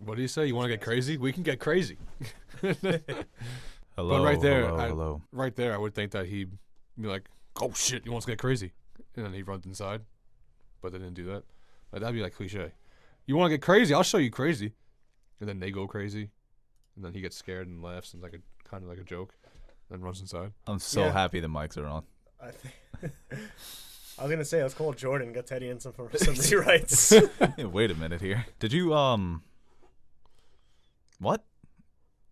What do you say? You want to get crazy? We can get crazy. Hello. But right there, hello. Right there, I would think that he'd be like, "Oh shit, you want to get crazy?" And then he runs inside, but they didn't do that. Like, that'd be like cliche. You want to get crazy? I'll show you crazy. And then they go crazy, and then he gets scared and laughs and like kind of like a joke, and runs inside. I'm so happy the mics are on. I was gonna say let's call Jordan, get Teddy in some rewrites. Yeah, wait a minute here. Did you What?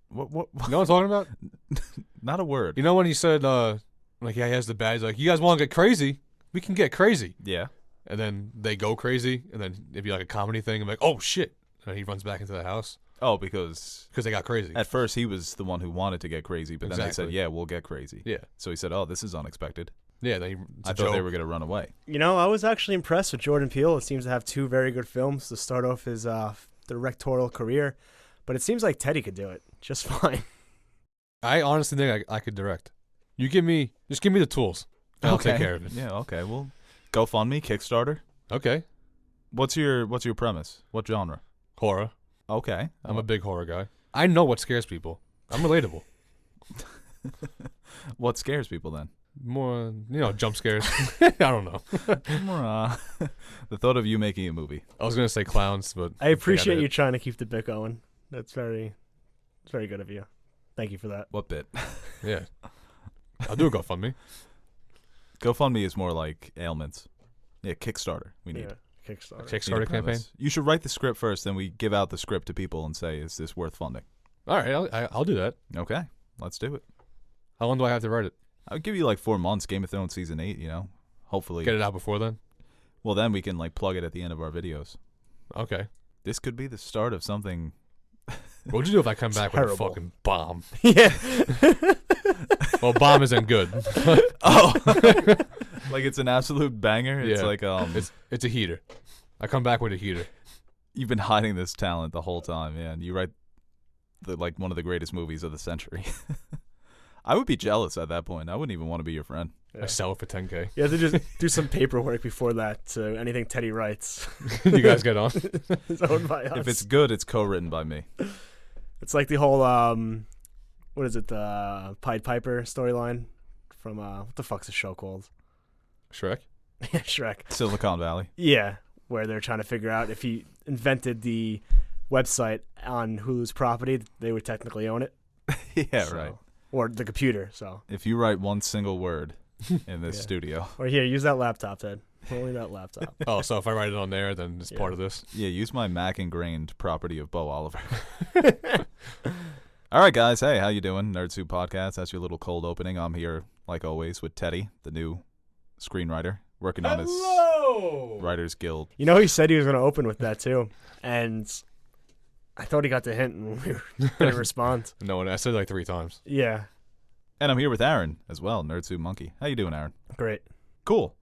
What? You know what I'm talking about? Not a word. You know when he said like he has the badge, like, you guys want to get crazy? We can get crazy. Yeah. And then they go crazy, and then it'd be like a comedy thing. I'm like, oh shit! And then he runs back into the house. Oh, because they got crazy. At first he was the one who wanted to get crazy, but then they said, "Yeah, we'll get crazy." Yeah. So he said, "Oh, this is unexpected." Yeah. I thought they were gonna run away. You know, I was actually impressed with Jordan Peele. It seems to have 2 very good films to start off his directorial career, but it seems like Teddy could do it just fine. I honestly think I could direct. Just give me the tools. And I'll take care of it. Yeah. Okay. Well, GoFundMe, Kickstarter. Okay. What's your premise? What genre? Horror. Okay. I'm a big horror guy. I know what scares people. I'm relatable. What scares people then? More, jump scares. I don't know. The thought of you making a movie. I was gonna say clowns, but I appreciate you trying to keep the bit going. It's very good of you. Thank you for that. What bit? Yeah. I'll do a GoFundMe. GoFundMe is more like ailments. Yeah, Kickstarter. We need Kickstarter campaign. You should write the script first, then we give out the script to people and say, "Is this worth funding?" All right, I'll do that. Okay, let's do it. How long do I have to write it? I'll give you like 4 months. Game of Thrones season 8. Hopefully get it out before then. Well, then we can like plug it at the end of our videos. Okay. This could be the start of something. What would you do if I come back with a fucking bomb? Yeah. Well, bomb isn't good. Oh. Like it's an absolute banger. It's like it's a heater. I come back with a heater. You've been hiding this talent the whole time, man. You write one of the greatest movies of the century. I would be jealous at that point. I wouldn't even want to be your friend. Yeah. I sell it for $10K. You have to just do some paperwork before that. So anything Teddy writes, you guys get on. It's owned by us. If it's good, it's co-written by me. It's like the whole what is it? The Pied Piper storyline from what the fuck's the show called? Shrek. Yeah, Shrek. Silicon Valley. Yeah, where they're trying to figure out if he invented the website on Hulu's property, they would technically own it. Yeah, right. Or the computer. So if you write one single word in this studio, or here, use that laptop, Ted. Only that laptop. Oh, so if I write it on there, then it's part of this. Yeah, use my Mac ingrained property of Bo Oliver. All right, guys. Hey, how you doing? Nerd Soup Podcast. That's your little cold opening. I'm here, like always, with Teddy, the new screenwriter, working on his Writers Guild. You know, he said he was going to open with that, too. And I thought he got the hint and we didn't respond. No, I said it like 3 times. Yeah. And I'm here with Aaron as well, Nerd Soup Monkey. How you doing, Aaron? Great. Cool.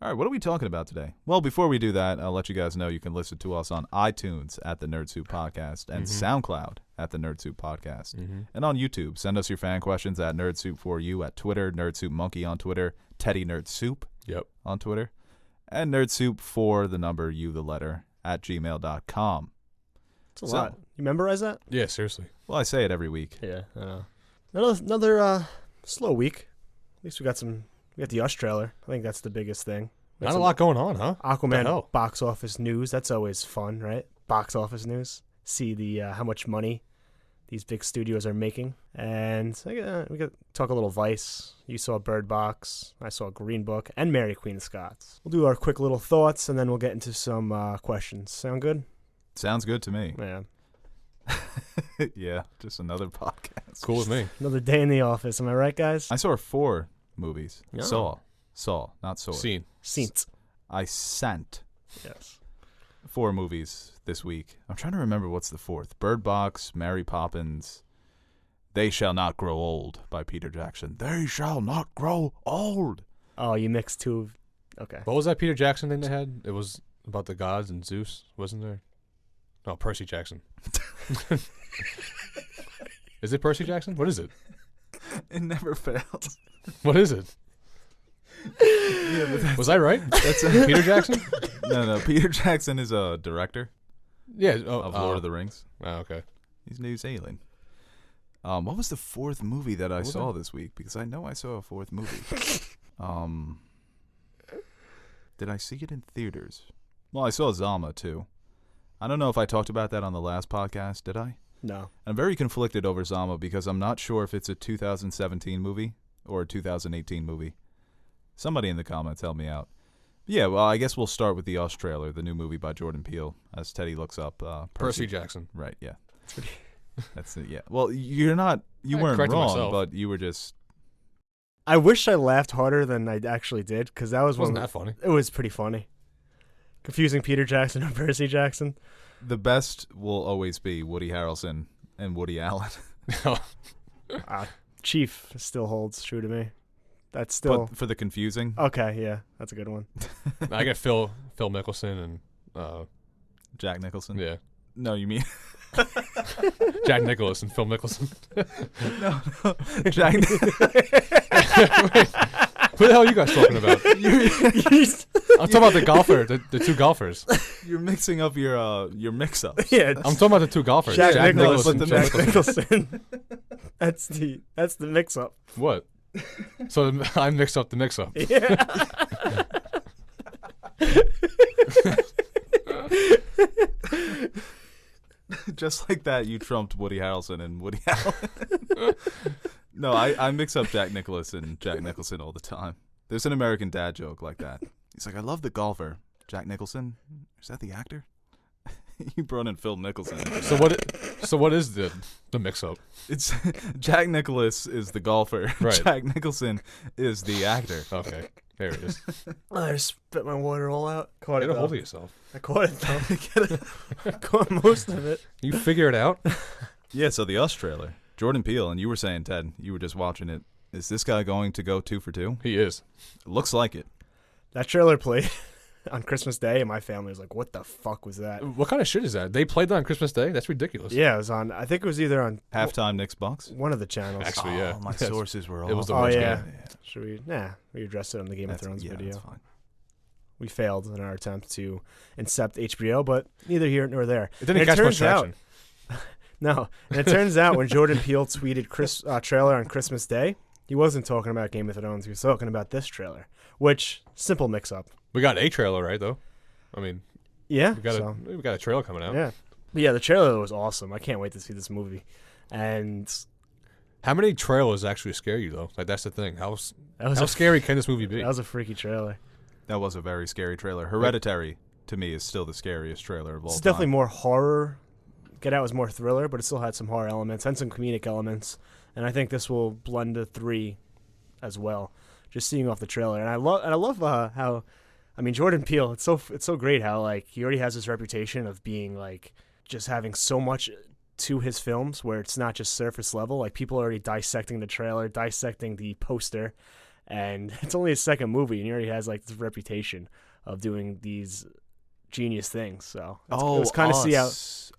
All right, what are we talking about today? Well, before we do that, I'll let you guys know you can listen to us on iTunes at the Nerd Soup Podcast and SoundCloud at the Nerd Soup Podcast. And on YouTube, send us your fan questions at Nerd Soup for you at Twitter, Nerd Soup Monkey on Twitter, Teddy Nerd Soup on Twitter, and Nerd Soup for the number you the letter at gmail.com. It's a lot. You memorize that? Yeah, seriously. Well, I say it every week. Yeah, I know. Another slow week. At least we got the Us trailer. I think that's the biggest thing. Not a lot going on, huh? Aquaman box office news. That's always fun, right? Box office news. See the how much money these big studios are making. And we got talk a little Vice. You saw Bird Box. I saw Green Book and Mary Queen of Scots. We'll do our quick little thoughts and then we'll get into some questions. Sound good? Sounds good to me. Yeah. Yeah, just another podcast. Cool with me. Another day in the office. Am I right, guys? I saw 4 movies. Oh. Saw, not saw. Seen. I sent. Yes. 4 movies this week. I'm trying to remember what's the 4th. Bird Box, Mary Poppins, They Shall Not Grow Old by Peter Jackson. They shall not grow old. Oh, you mixed 2. Okay. What was that Peter Jackson thing they had? It was about the gods and Zeus, wasn't there? No, Percy Jackson. Is it Percy Jackson? What is it? It never fails. What is it? Yeah, was I right? That's Peter Jackson? No. Peter Jackson is a director. Yeah. of Lord of the Rings. Oh, okay. He's New Zealand. What was the fourth movie that I saw this week? Because I know I saw a fourth movie. Did I see it in theaters? Well, I saw Zama, too. I don't know if I talked about that on the last podcast, did I? No. I'm very conflicted over Zama because I'm not sure if it's a 2017 movie or a 2018 movie. Somebody in the comments help me out. Yeah, well, I guess we'll start with the Us trailer, the new movie by Jordan Peele, as Teddy looks up Percy Jackson. Right, yeah. That's it, yeah. Well, you weren't wrong, myself. but you were just... I wish I laughed harder than I actually did, because that was Wasn't that funny? It was pretty funny. Confusing Peter Jackson and Percy Jackson. The best will always be Woody Harrelson and Woody Allen. Chief still holds true to me. That's still... But for the confusing... Okay, yeah, that's a good one. I get Phil Mickelson and Jack Nicholson? yeah, No, you mean... Jack Nicklaus and Phil Mickelson. no. Jack... Wait, who the hell are you guys talking about? I'm talking about the golfer, the two golfers. You're mixing up your mix-ups. Yeah, I'm talking about the two golfers. Jack Nicklaus and and Phil Jack Mickelson. Nicholson. That's the mix-up. What? So I mixed up the mix-up. Yeah. Just like that, you trumped Woody Harrelson and Woody Allen. No, I mix up Jack Nicklaus and Jack Nicholson all the time. There's an American Dad joke like that. He's like, I love the golfer. Jack Nicholson? Is that the actor? You brought in Phil Mickelson. So what is the mix-up? It's Jack Nicklaus is the golfer. Right. Jack Nicholson is the actor. Okay, there it is. I just spit my water all out. Caught Get it a hold though. of yourself. I caught it though. Caught most of it. You figure it out. Yeah, so the Us trailer. Jordan Peele, and you were saying, Ted, you were just watching it. Is this guy going to go 2 for 2? He is. It looks like it. That trailer played on Christmas Day, and my family was like, "What the fuck was that?" What kind of shit is that? They played that on Christmas Day? That's ridiculous. Yeah, it was on. I think it was either on Halftime Knicks Bucks. one of the channels. Actually, yeah. Oh, my Yes. sources were all. It was the Oh worst yeah. game. Should we? Nah, we addressed it on the Game of Thrones video. That's fine. We failed in our attempt to incept HBO, but neither here nor there. It didn't And catch much turns out- traction. No, and it turns out when Jordan Peele tweeted trailer on Christmas Day, he wasn't talking about Game of Thrones. He was talking about this trailer, which simple mix-up. We got a trailer, right, though? I mean, Yeah, we got a trailer coming out. yeah, but yeah. The trailer was awesome. I can't wait to see this movie. And How many trailers actually scare you, though? Like, that's the thing. How that was scary can this movie be? That was a freaky trailer. That was a very scary trailer. Hereditary, to me, is still the scariest trailer of all It's time. definitely more horror. Get Out was more thriller, but it still had some horror elements and some comedic elements. And I think this will blend the three as well. Just seeing off the trailer, and I love how, I mean, Jordan Peele. It's so great how like he already has this reputation of being like just having so much to his films where it's not just surface level. Like people are already dissecting the trailer, dissecting the poster, and it's only his second movie, and he already has like this reputation of doing these genius things. So it's kind of see how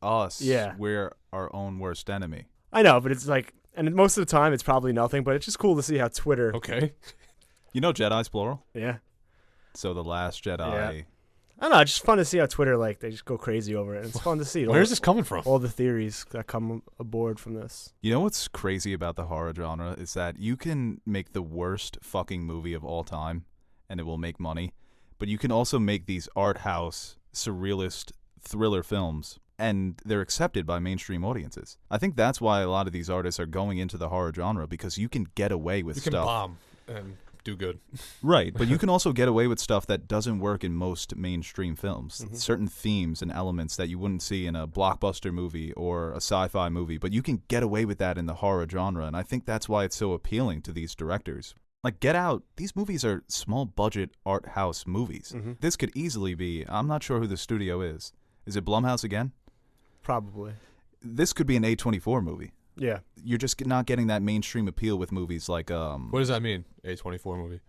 us. Yeah. We're our own worst enemy. I know, but it's like, and most of the time it's probably nothing, but it's just cool to see how Twitter. Okay. You know, Jedi's plural. Yeah, So the Last Jedi. Yeah. I don't know. It's just fun to see how Twitter like they just go crazy over it. It's fun to see. Where's this coming from? all the theories that come aboard from this. You know what's crazy about the horror genre is that you can make the worst fucking movie of all time, and it will make money. But you can also make these art house, surrealist thriller films, and they're accepted by mainstream audiences. I think that's why a lot of these artists are going into the horror genre, because you can get away with You can stuff. bomb and do good. Right, but you can also get away with stuff that doesn't work in most mainstream films. Certain themes and elements that you wouldn't see in a blockbuster movie or a sci-fi movie, but you can get away with that in the horror genre, and I think that's why it's so appealing to these directors. Like Get Out, these movies are small-budget art house movies. This could easily be, I'm not sure who the studio is. Is it Blumhouse again? Probably. This could be an A24 movie. Yeah. You're just not getting that mainstream appeal with movies like What does that mean? A24 movie.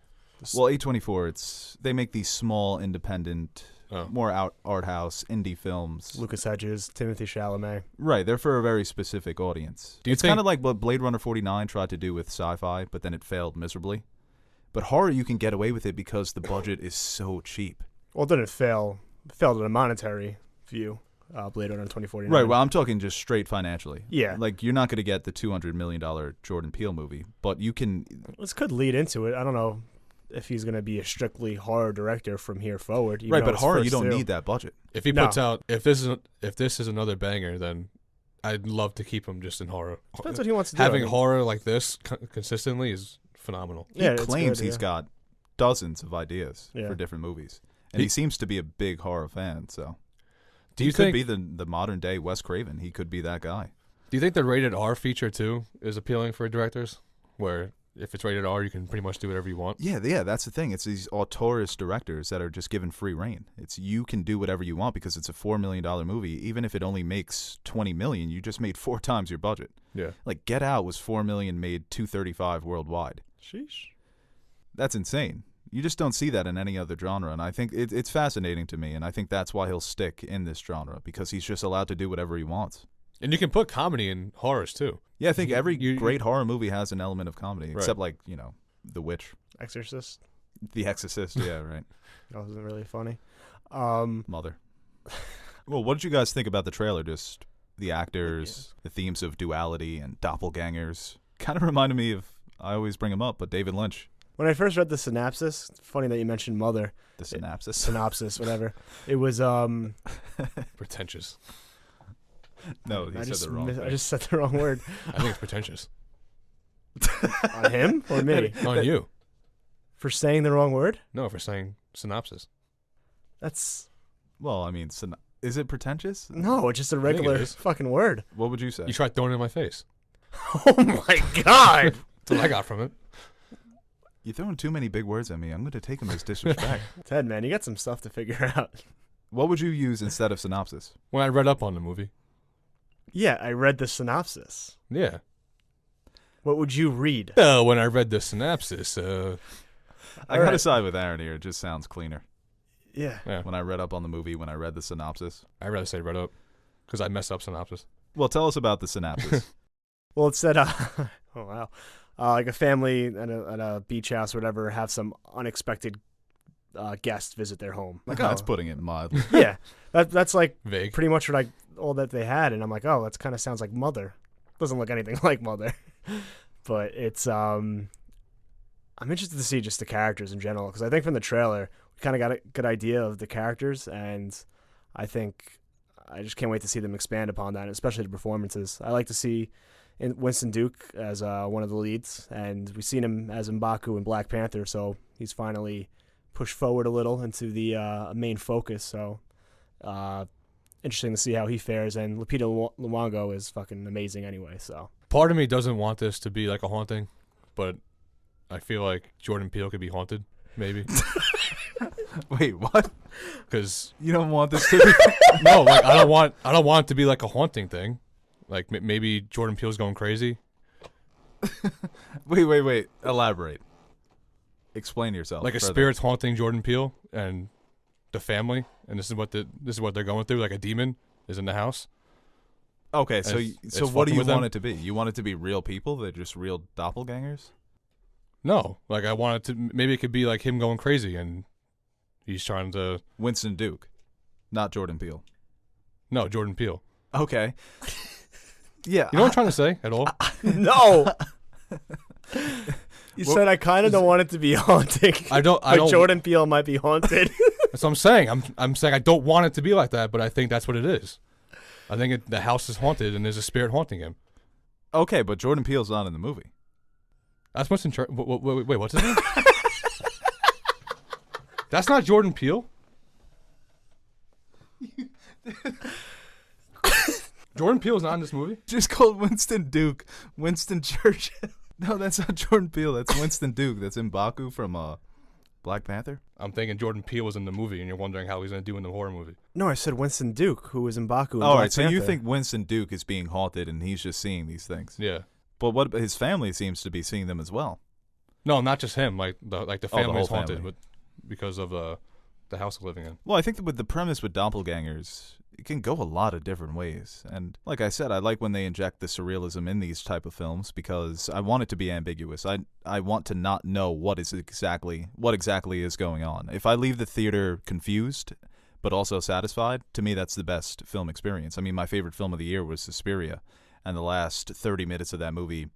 well, A24, they make these small, independent, more art house, indie films. Lucas Hedges, Timothy Chalamet. Right, they're for a very specific audience. Do you It's think- kind of like what Blade Runner 49 tried to do with sci-fi, but then it failed miserably. But horror, you can get away with it because the budget is so cheap. Well, it didn't fail. It failed in a monetary view. Blade Runner 2049. Right. Well, I'm talking just straight financially. Yeah. Like, you're not going to get the $200 million Jordan Peele movie, but you can. This could lead into it. I don't know if he's going to be a strictly horror director from here forward. Right, but horror, you don't need that budget. If he puts out, if this is another banger, then I'd love to keep him just in horror. Depends what he wants to do. Having horror like this consistently is phenomenal. He claims he's got dozens of ideas for different movies, and he seems to be a big horror fan. So, he could be the modern day Wes Craven. He could be that guy. Do you think the rated R feature too is appealing for directors, where if it's rated R, you can pretty much do whatever you want? Yeah, that's the thing. It's these auteurist directors that are just given free reign. It's you can do whatever you want because it's a $4 million movie. Even if it only makes $20 million, you just made 4 times your budget. Yeah. Like Get Out was $4 million, made $235 worldwide. Sheesh. That's insane. You just don't see that in any other genre, and I think it's fascinating to me, and I think that's why he'll stick in this genre, because he's just allowed to do whatever he wants. And you can put comedy in horrors too. Yeah, I think every great horror movie has an element of comedy, right. except like, The Witch. Exorcist. The Exorcist, yeah, right. That wasn't really funny. Mother. Well, what did you guys think about the trailer? Just the actors, the themes of duality and doppelgangers. Kind of reminded me of, I always bring him up, but David Lynch. When I first read the synopsis, funny that you mentioned Mother. The synopsis. Synopsis, whatever. It was pretentious. No, he said the wrong thing. I just said the wrong word. I think it's pretentious. On him or me? On you. For saying the wrong word? No, for saying synopsis. That's... Well, I mean, is it pretentious? No, it's just a regular fucking word. What would you say? You tried throwing it in my face. Oh my God. That's what I got from it. You're throwing too many big words at me. I'm going to take them as disrespect. Ted, man, you got some stuff to figure out. What would you use instead of synopsis? When I read up on the movie. Yeah, I read the synopsis. Yeah. What would you read? When I read the synopsis, I got to side with Aaron here. It just sounds cleaner. Yeah. When I read up on the movie, when I read the synopsis. I'd rather say read up, because I messed up synopsis. Well, tell us about the synopsis. Well, it said, oh, wow. Like a family at a beach house or whatever have some unexpected guests visit their home. Like, that's putting it mildly. Yeah. That's like vague. Pretty much what all that they had. And I'm like, oh, that kind of sounds like Mother. Doesn't look anything like Mother. But it's, I'm interested to see just the characters in general, because I think from the trailer, we kind of got a good idea of the characters, and I think I just can't wait to see them expand upon that, especially the performances. I like to see Winston Duke as one of the leads, and we've seen him as M'Baku in Black Panther, so he's finally pushed forward a little into the main focus, so interesting to see how he fares, and Lupita Nyong'o is fucking amazing anyway, so. Part of me doesn't want this to be like a haunting, but I feel like Jordan Peele could be haunted, maybe. Wait, what? Because you don't want this to be? No, like I don't want it to be like a haunting thing. Like maybe Jordan Peele's going crazy. Wait. Elaborate. Explain yourself. Like a spirit's haunting Jordan Peele and the family, and this is what they're going through. Like a demon is in the house. Okay, so what do you want it to be? You want it to be real people? They're just real doppelgangers? No, like I want it to. Maybe it could be like him going crazy, and he's trying to. Winston Duke, not Jordan Peele. No, Jordan Peele. Okay. Yeah. You know what I'm trying to say at all? No. You said I kind of don't want it to be haunting. I don't. Jordan Peele might be haunted. That's what I'm saying. I'm saying I don't want it to be like that, but I think that's what it is. I think the house is haunted and there's a spirit haunting him. Okay, but Jordan Peele's not in the movie. That's what's in wait, what's his name? That's not Jordan Peele. Jordan Peele's not in this movie. Just called Winston Duke. Winston Churchill. No, that's not Jordan Peele. That's Winston Duke. That's M'Baku from Black Panther. I'm thinking Jordan Peele was in the movie, and you're wondering how he's going to do in the horror movie. No, I said Winston Duke, who was M'Baku in All Black right, so Panther. you think Winston Duke is being haunted, and he's just seeing these things? Yeah. But what his family seems to be seeing them as well. No, not just him. Like the family is whole haunted family. because of the house they're living in. Well, I think that with the premise with doppelgangers, it can go a lot of different ways. And like I said, I like when they inject the surrealism in these type of films because I want it to be ambiguous. I want to not know what exactly is going on. If I leave the theater confused, but also satisfied, to me that's the best film experience. I mean, my favorite film of the year was Suspiria, and the last 30 minutes of that movie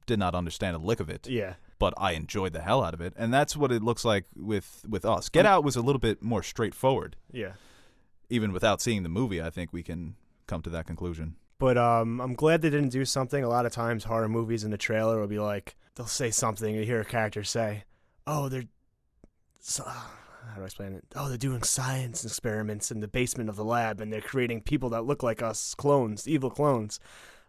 did not understand a lick of it. Yeah. But I enjoyed the hell out of it, and that's what it looks like with us. Get Out was a little bit more straightforward. Yeah. Even without seeing the movie, I think we can come to that conclusion. But I'm glad they didn't do something. A lot of times horror movies in the trailer will be like, they'll say something, you hear a character say, oh, how do I explain it? Oh, they're doing science experiments in the basement of the lab, and they're creating people that look like us, clones, evil clones.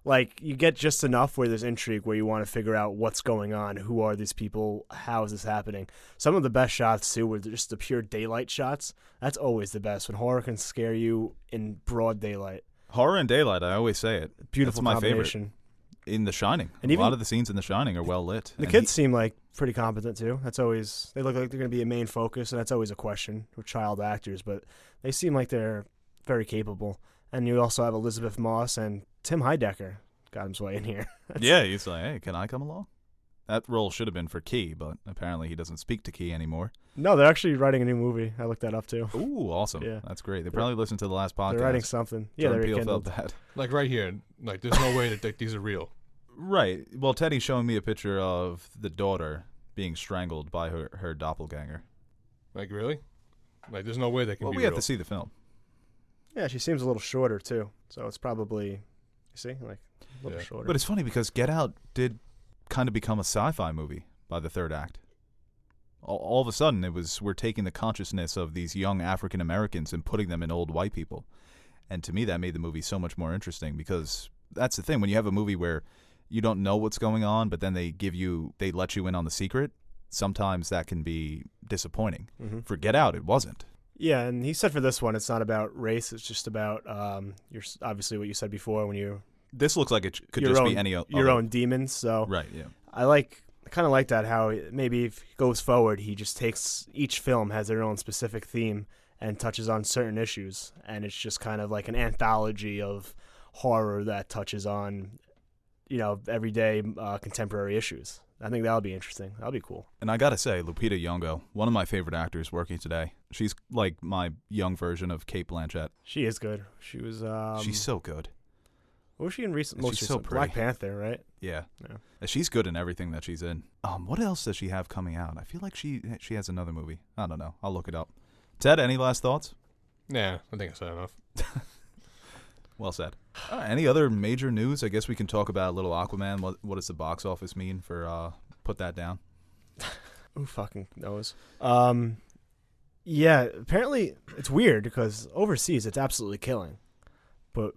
Like, you get just enough where there's intrigue, where you want to figure out what's going on, who are these people, how is this happening. Some of the best shots, too, were just the pure daylight shots. That's always the best, when horror can scare you in broad daylight. Horror and daylight, I always say it. Beautiful That's my combination. favorite. In The Shining. And a even, lot of the scenes in The Shining are well lit. The kids seem like pretty competent, too. That's always, they look like they're going to be a main focus, and that's always a question with child actors, but they seem like they're very capable. And you also have Elizabeth Moss and Tim Heidecker. Got his way in here. Yeah, he's like, hey, can I come along? That role should have been for Key, but apparently he doesn't speak to Key anymore. No, they're actually writing a new movie. I looked that up, too. Ooh, awesome. Yeah. That's great. They probably listened to the last podcast. They're writing something. Yeah, they're Peele rekindled. felt bad. Like right here, like there's no way that these are real. Right. Well, Teddy's showing me a picture of the daughter being strangled by her doppelganger. Like really? Like there's no way they can Well, be we real. have to see the film. Yeah, she seems a little shorter, too. So it's probably, you see, like a little shorter. But it's funny because Get Out did kind of become a sci-fi movie by the third act. All of a sudden, we're taking the consciousness of these young African Americans and putting them in old white people. And to me, that made the movie so much more interesting because that's the thing. When you have a movie where you don't know what's going on, but then they let you in on the secret, sometimes that can be disappointing. Mm-hmm. For Get Out, it wasn't. Yeah, and he said for this one, it's not about race. It's just about obviously what you said before when you. This looks like it could just be any your own demons. So right, yeah. I kind of like that. How maybe if he goes forward, he just takes each film has their own specific theme and touches on certain issues, and it's just kind of like an anthology of horror that touches on, everyday contemporary issues. I think that'll be interesting. That'll be cool. And I gotta say, Lupita Nyong'o, one of my favorite actors working today. She's like my young version of Cate Blanchett. She is good. She was. She's so good. What was she in recent? She's so pretty. Black Panther, right? Yeah. She's good in everything that she's in. What else does she have coming out? I feel like she has another movie. I don't know. I'll look it up. Ted, any last thoughts? Nah, I think I said enough. Well said. Any other major news? I guess we can talk about a little Aquaman. What does the box office mean for put that down? Who fucking knows? Yeah, apparently it's weird because overseas it's absolutely killing. But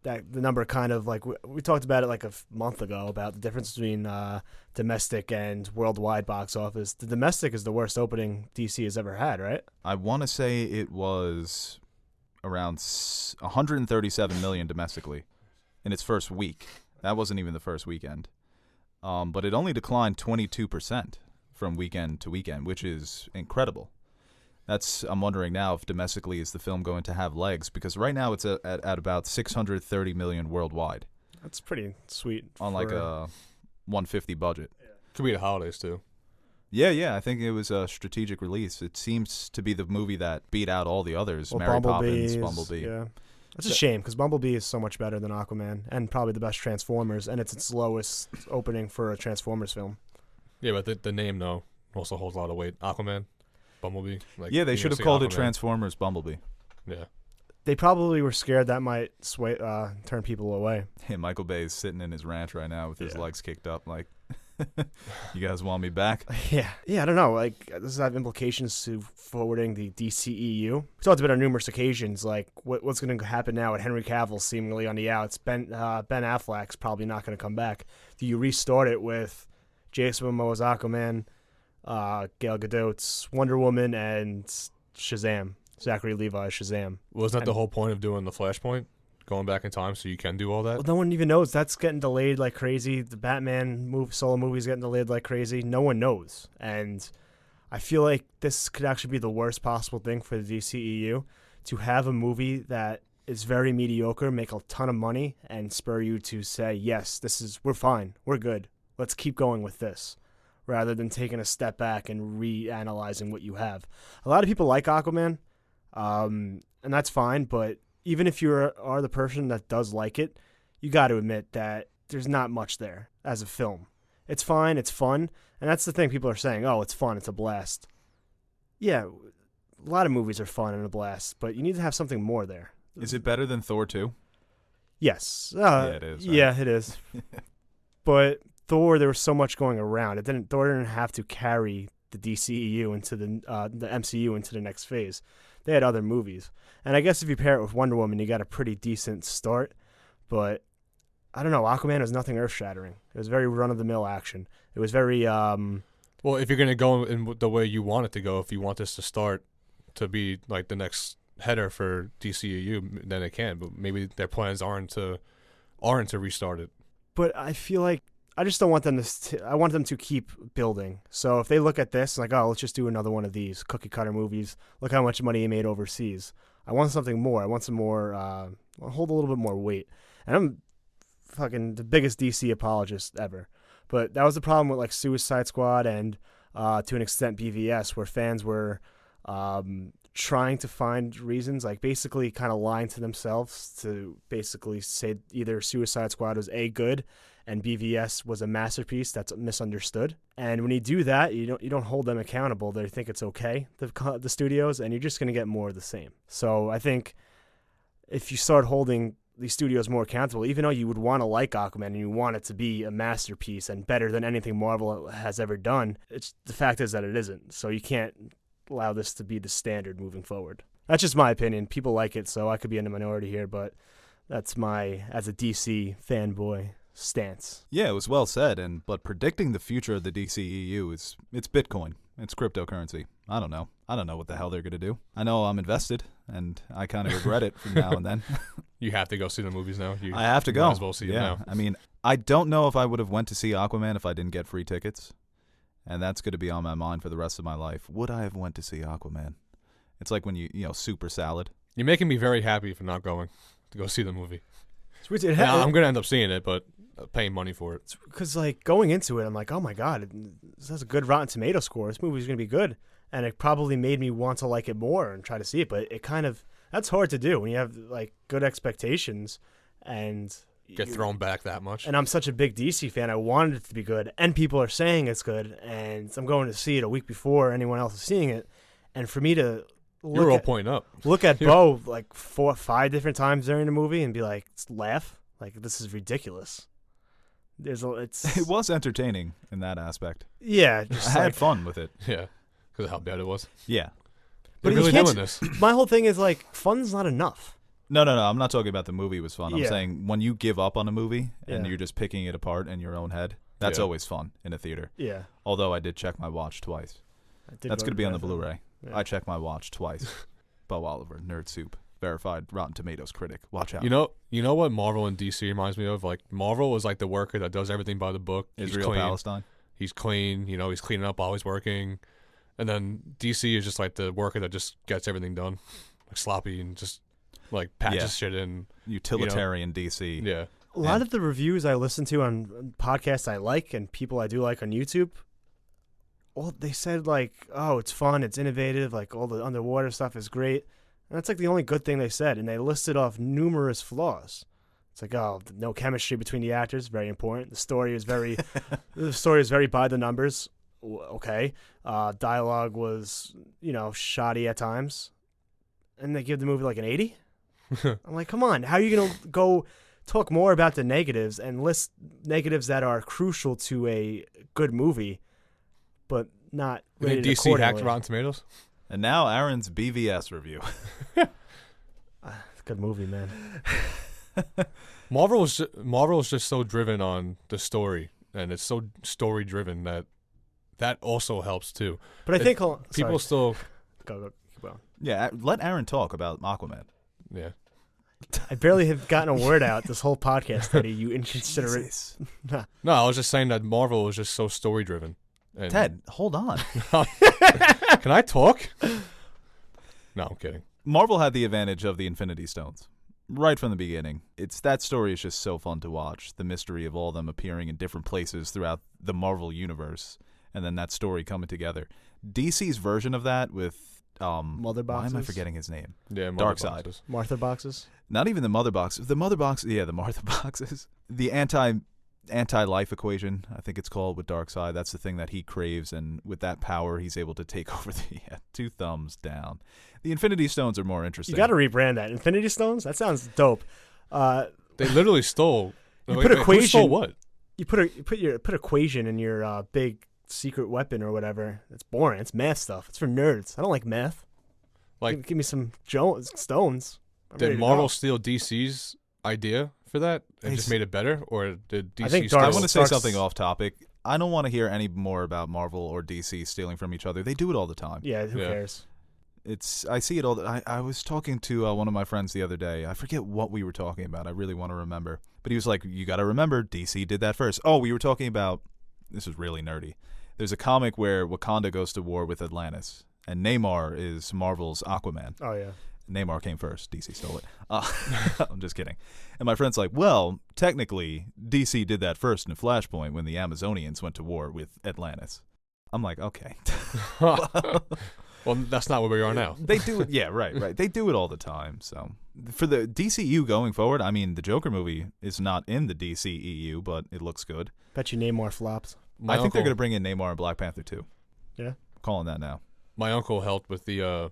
the number kind of like we talked about it like a month ago about the difference between domestic and worldwide box office. The domestic is the worst opening DC has ever had, right? I want to say it was around 137 million domestically in its first week. That wasn't even the first weekend. But it only declined 22% from weekend to weekend, which is incredible. I'm wondering now if domestically is the film going to have legs, because right now it's at about 630 million worldwide. That's pretty sweet. On like a 150 budget. Yeah. Could be the holidays too. Yeah. I think it was a strategic release. It seems to be the movie that beat out all the others. Well, Mary Poppins, Bumblebee. Yeah. That's a shame because Bumblebee is so much better than Aquaman and probably the best Transformers, and it's its lowest opening for a Transformers film. Yeah, but the name though also holds a lot of weight. Aquaman, Bumblebee. Like, yeah, they should have called it Transformers Bumblebee. Yeah. They probably were scared that might turn people away. Hey, Michael Bay is sitting in his ranch right now with his legs kicked up like, you guys want me back? Yeah, I don't know. Like, does this have implications to forwarding the DCEU? We talked about on numerous occasions, like what's going to happen now with Henry Cavill seemingly on the outs. Ben Affleck's probably not going to come back. Do you restart it with Jason Momoa's Aquaman, Gal Gadot's Wonder Woman, and Shazam? Zachary Levi's Shazam. Wasn't that the whole point of doing the Flashpoint? Going back in time so you can do all that? Well, no one even knows. That's getting delayed like crazy. The Batman solo movie's getting delayed like crazy. No one knows. And I feel like this could actually be the worst possible thing for the DCEU, to have a movie that is very mediocre, make a ton of money, and spur you to say, yes, we're fine. We're good. Let's keep going with this, rather than taking a step back and reanalyzing what you have. A lot of people like Aquaman. And that's fine, but even if you are the person that does like it, you got to admit that there's not much there as a film. It's fine, it's fun, and that's the thing people are saying, oh, it's fun, it's a blast. Yeah, a lot of movies are fun and a blast, but you need to have something more there. Is it better than Thor 2? Yes. Yeah, it is. Right? Yeah, it is. But Thor, there was so much going around. Thor didn't have to carry the DCEU into the MCU into the next phase. They had other movies. And I guess if you pair it with Wonder Woman, you got a pretty decent start. But I don't know. Aquaman was nothing earth-shattering. It was very run-of-the-mill action. It was very... Well, if you're going to go in the way you want it to go, if you want this to start to be like the next header for DCEU, then it can. But maybe their plans aren't to restart it. But I feel like I just don't want them to. I want them to keep building. So if they look at this like, oh, let's just do another one of these cookie cutter movies. Look how much money he made overseas. I want something more. I want some more. Hold a little bit more weight. And I'm fucking the biggest DC apologist ever. But that was the problem with like Suicide Squad and to an extent BVS, where fans were trying to find reasons, like basically kind of lying to themselves to basically say either Suicide Squad was good and BVS was a masterpiece that's misunderstood. And when you do that, you don't hold them accountable. They think it's okay, the studios, and you're just going to get more of the same. So I think if you start holding these studios more accountable, even though you would want to like Aquaman and you want it to be a masterpiece and better than anything Marvel has ever done, the fact is that it isn't. So you can't allow this to be the standard moving forward. That's just my opinion. People like it, so I could be in the minority here, but that's my, as a DC fanboy, stance. Yeah, it was well said, but predicting the future of the DCEU it's Bitcoin. It's cryptocurrency. I don't know what the hell they're going to do. I know I'm invested, and I kind of regret it from now and then. You have to go see the movies now. I have to go. Might as well see it now. I mean, I don't know if I would have went to see Aquaman if I didn't get free tickets, and that's going to be on my mind for the rest of my life. Would I have went to see Aquaman? It's like when you super salad. You're making me very happy for not going to go see the movie. I'm going to end up seeing it, but paying money for it. Because like going into it, I'm like, oh my god, this has a good Rotten Tomato score. This movie's going to be good. And it probably made me want to like it more and try to see it. But it kind of, that's hard to do when you have like good expectations and get thrown back that much. And I'm such a big DC fan. I wanted it to be good. And people are saying it's good. And I'm going to see it a week before anyone else is seeing it. And for me to you're all pointing up. Look at Bo like 4 or 5 different times during the movie and be like, laugh. Like, this is ridiculous. It was entertaining in that aspect. Yeah. I had fun with it. Yeah. Because of how bad it was. Yeah. But really doing this. My whole thing is like, fun's not enough. No. I'm not talking about the movie was fun. I'm saying when you give up on a movie and you're just picking it apart in your own head, that's always fun in a theater. Yeah. Although I did check my watch twice. That's going to be on the Blu-ray. Yeah. I checked my watch twice. Bo Oliver, Nerd Soup, verified Rotten Tomatoes critic. Watch out. You know what Marvel and DC reminds me of? Like Marvel is like the worker that does everything by the book. Israel, Palestine. He's clean. He's cleaning up while he's working. And then DC is just like the worker that just gets everything done, like sloppy and just like patches shit in. Utilitarian DC. Yeah. A lot of the reviews I listen to on podcasts I like and people I do like on YouTube, well, they said like, oh, it's fun, it's innovative, like all the underwater stuff is great. And that's like the only good thing they said. And they listed off numerous flaws. It's like, oh, no chemistry between the actors, very important. The story is very by the numbers. Okay. Dialogue was, shoddy at times. And they give the movie like an 80? I'm like, come on, how are you going to go talk more about the negatives and list negatives that are crucial to a good movie, but not rated DC hacked Rotten Tomatoes? And now Aaron's BVS review. It's a good movie, man. Marvel is just so driven on the story, and it's so story driven that also helps too. But I think people still go keep going. Yeah, let Aaron talk about Aquaman. Yeah. I barely have gotten a word out this whole podcast, Eddie. You inconsiderate. No, I was just saying that Marvel is just so story driven. Ted, hold on. Can I talk? No, I'm kidding. Marvel had the advantage of the Infinity Stones right from the beginning. That story is just so fun to watch. The mystery of all of them appearing in different places throughout the Marvel universe, and then that story coming together. DC's version of that with Mother Why am I boxes? forgetting his name? Yeah, Dark Side. boxes. Martha boxes. Not even the mother box. The mother box. Yeah, the Martha boxes. The anti-life equation, I think it's called, with Darkseid. That's the thing that he craves, and with that power, he's able to take over the 2 thumbs down. The Infinity Stones are more interesting. You got to rebrand that. Infinity Stones? That sounds dope. They literally stole. You Wait, put who equation. stole what? You put equation in your big secret weapon or whatever. It's boring. It's math stuff. It's for nerds. I don't like math. Like, give me some stones. I'm ready did to Marvel go. steal DC's idea for that and just made it better, or did DC? I think steal I want to say Dark's- something off topic. I don't want to hear any more about Marvel or DC stealing from each other. They do it all the time. Yeah, who Yeah. cares? I see it all. I was talking to one of my friends the other day. I forget what we were talking about. I really want to remember. But he was like, you got to remember, DC did that first. Oh, we were talking about, this is really nerdy. There's a comic where Wakanda goes to war with Atlantis, and Namor is Marvel's Aquaman. Oh, yeah. Namor came first. DC stole it. I'm just kidding. And my friend's like, well, technically, DC did that first in Flashpoint when the Amazonians went to war with Atlantis. I'm like, okay. Well, that's not where we are now. They do it. Yeah, right. They do it all the time. So for the DCU going forward, I mean, the Joker movie is not in the DCEU, but it looks good. Bet you Namor flops. My I think they're uncle- going to bring in Namor and Black Panther too. Yeah. I'm calling that now. My uncle helped with the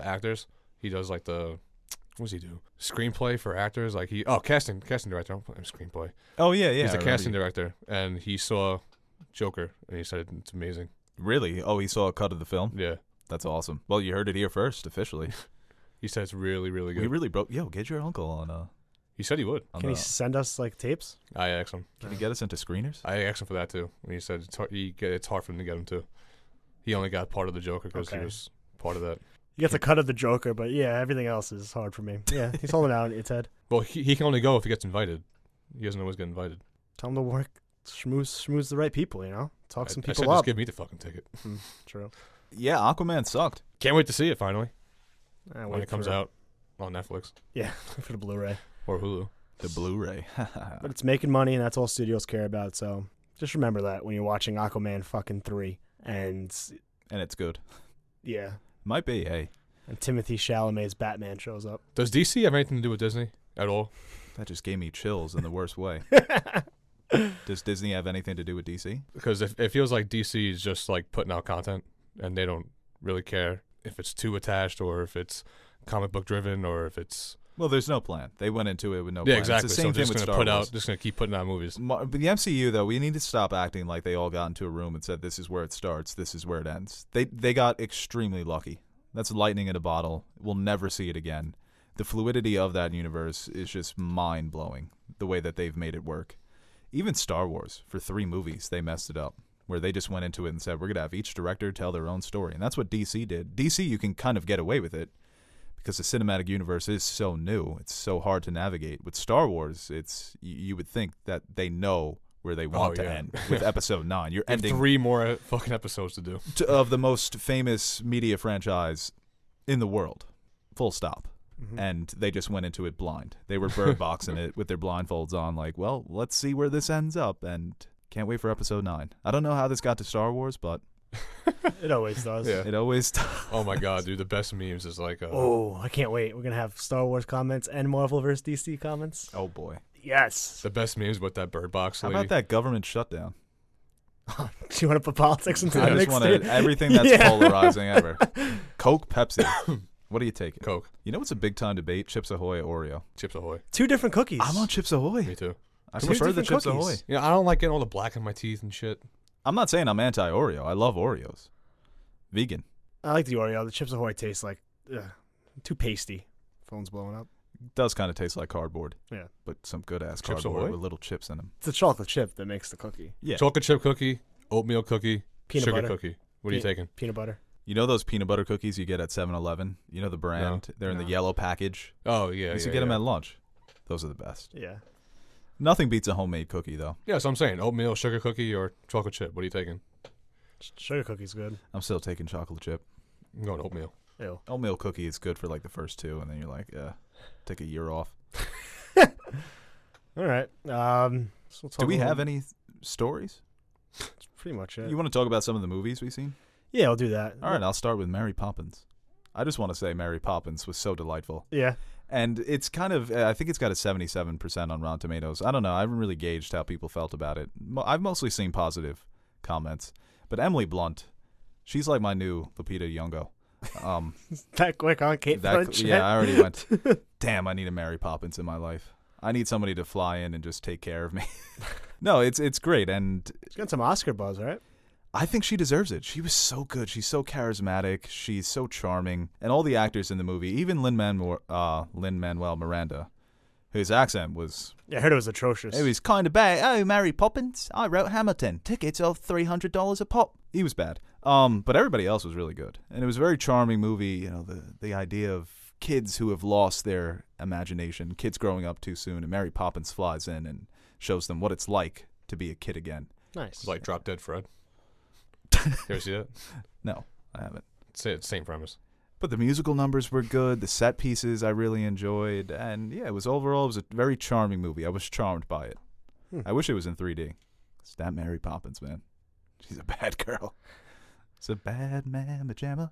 actors. He does like the what does he do? Screenplay for actors. Like casting director. I'm putting screenplay. Oh yeah. He's I a casting remember director, and he saw Joker, and he said it's amazing. you. Really? Oh, he saw a cut of the film. Yeah, That's awesome. Well, you heard it here first, officially. he said it's really, really good. We really broke. Yo, get your uncle on. He said he would. Can he send us like tapes? I asked him. Can he get us into screeners? I asked him for that too, and he said it's hard for him to get him too. He only got part of the Joker because he Okay. was part of that. He gets a cut of the Joker, but yeah, everything else is hard for me. Yeah, he's holding out its head. Well, he can only go if he gets invited. He doesn't always get invited. Tell him to work, schmooze the right people, you know? Talk some I said people just up. give me the fucking ticket. True. Yeah, Aquaman sucked. Can't wait to see it finally I when it comes out on Netflix Yeah, for the Blu-ray. or Hulu. The Blu-ray. But it's making money, and that's all studios care about, so just remember that when you're watching Aquaman fucking 3. And, And it's good. yeah, Might be, hey. and Timothy Chalamet's Batman shows up. Does DC have anything to do with Disney at all? That just gave me chills in the worst way. Does Disney have anything to do with DC? Because it feels like DC is just like putting out content, and they don't really care if it's too attached or if it's comic book driven or if it's Well, there's no plan. They went into it with no yeah plan. exactly. It's the same So thing just with gonna Star put Wars. out, just gonna keep putting out movies. But the MCU, though, we need to stop acting like they all got into a room and said, this is where it starts, this is where it ends. They got extremely lucky. That's lightning in a bottle. We'll never see it again. The fluidity of that universe is just mind-blowing, the way that they've made it work. Even Star Wars, for 3 movies, they messed it up, where they just went into it and said, we're going to have each director tell their own story. And that's what DC did. DC, you can kind of get away with it, because the cinematic universe is so new. It's so hard to navigate. With Star Wars, it's you would think that they know where they want to yeah. end with Episode 9. You're You have ending 3 more fucking episodes to do. of the most famous media franchise in the world. Full stop. Mm-hmm. And they just went into it blind. They were bird boxing it with their blindfolds on, like, well, let's see where this ends up, and can't wait for Episode 9. I don't know how this got to Star Wars, but It always does. Yeah. it always does. Oh my god, dude! The best memes is like Oh, I can't wait. We're going to have Star Wars comments and Marvel vs. DC comments. Oh, boy. Yes. the best memes with that Bird Box How lady. about that government shutdown? Do you want to put politics into I the just mix, want dude? everything that's Yeah. polarizing ever. Coke, Pepsi. What are you taking? Coke, You know what's a big time debate? Chips Ahoy, Oreo. Chips Ahoy. 2 different cookies. I'm on Chips Ahoy. Me too. I Two prefer the different Chips cookies. Ahoy. Yeah, I don't like getting all the black in my teeth and shit. I'm not saying I'm anti-Oreo. I love Oreos. Vegan. I like the Oreo. The Chips Ahoy taste like too pasty. Phone's blowing up. Does kind of taste like cardboard. Yeah. But some good-ass Chips cardboard Ahoy? with little chips in them. It's the chocolate chip that makes the cookie. Yeah. Chocolate chip cookie, oatmeal cookie, Peanut sugar butter. cookie. What are you taking? Peanut butter. You know those peanut butter cookies you get at 7-Eleven? You know the brand? They're in the No. yellow package. Oh yeah, You used yeah, to get them yeah. at lunch. Those are the best. Yeah. Nothing beats a homemade cookie, though. Yeah, so I'm saying oatmeal, sugar cookie, or chocolate chip. What are you taking? Sugar cookie's good. I'm still taking chocolate chip. I'm going oatmeal. Ew. Oatmeal cookie is good for like the first 2, and then you're like, take a year off. All right. So we'll talk Do we a little- have any stories? That's pretty much it. You want to talk about some of the movies we've seen? Yeah, I'll do that. All right, I'll start with Mary Poppins. I just want to say Mary Poppins was so delightful. Yeah. And it's kind of, I think it's got a 77% on Rotten Tomatoes. I don't know. I haven't really gauged how people felt about it. I've mostly seen positive comments. But Emily Blunt, she's like my new Lupita Nyong'o. That quick on Kate Blanchett. Yeah, I already went, damn, I need a Mary Poppins in my life. I need somebody to fly in and just take care of me. No, it's great. And She's got some Oscar buzz, right? I think she deserves it. She was so good. She's so charismatic. She's so charming. And all the actors in the movie, even Lin-Manuel Miranda, his accent was... Yeah, I heard it was atrocious. It was kind of bad. Oh, Mary Poppins? I wrote Hamilton. Tickets are $300 a pop. He was bad. But everybody else was really good. And it was a very charming movie. You know, the idea of kids who have lost their imagination, kids growing up too soon, and Mary Poppins flies in and shows them what it's like to be a kid again. Nice. It's like Drop Dead Fred. You ever see that? No, I haven't. Same premise. But the musical numbers were good. The set pieces I really enjoyed. And yeah, it was a very charming movie. I was charmed by it. I wish it was in 3D. It's that Mary Poppins, man. She's a bad girl. It's a bad man pajama.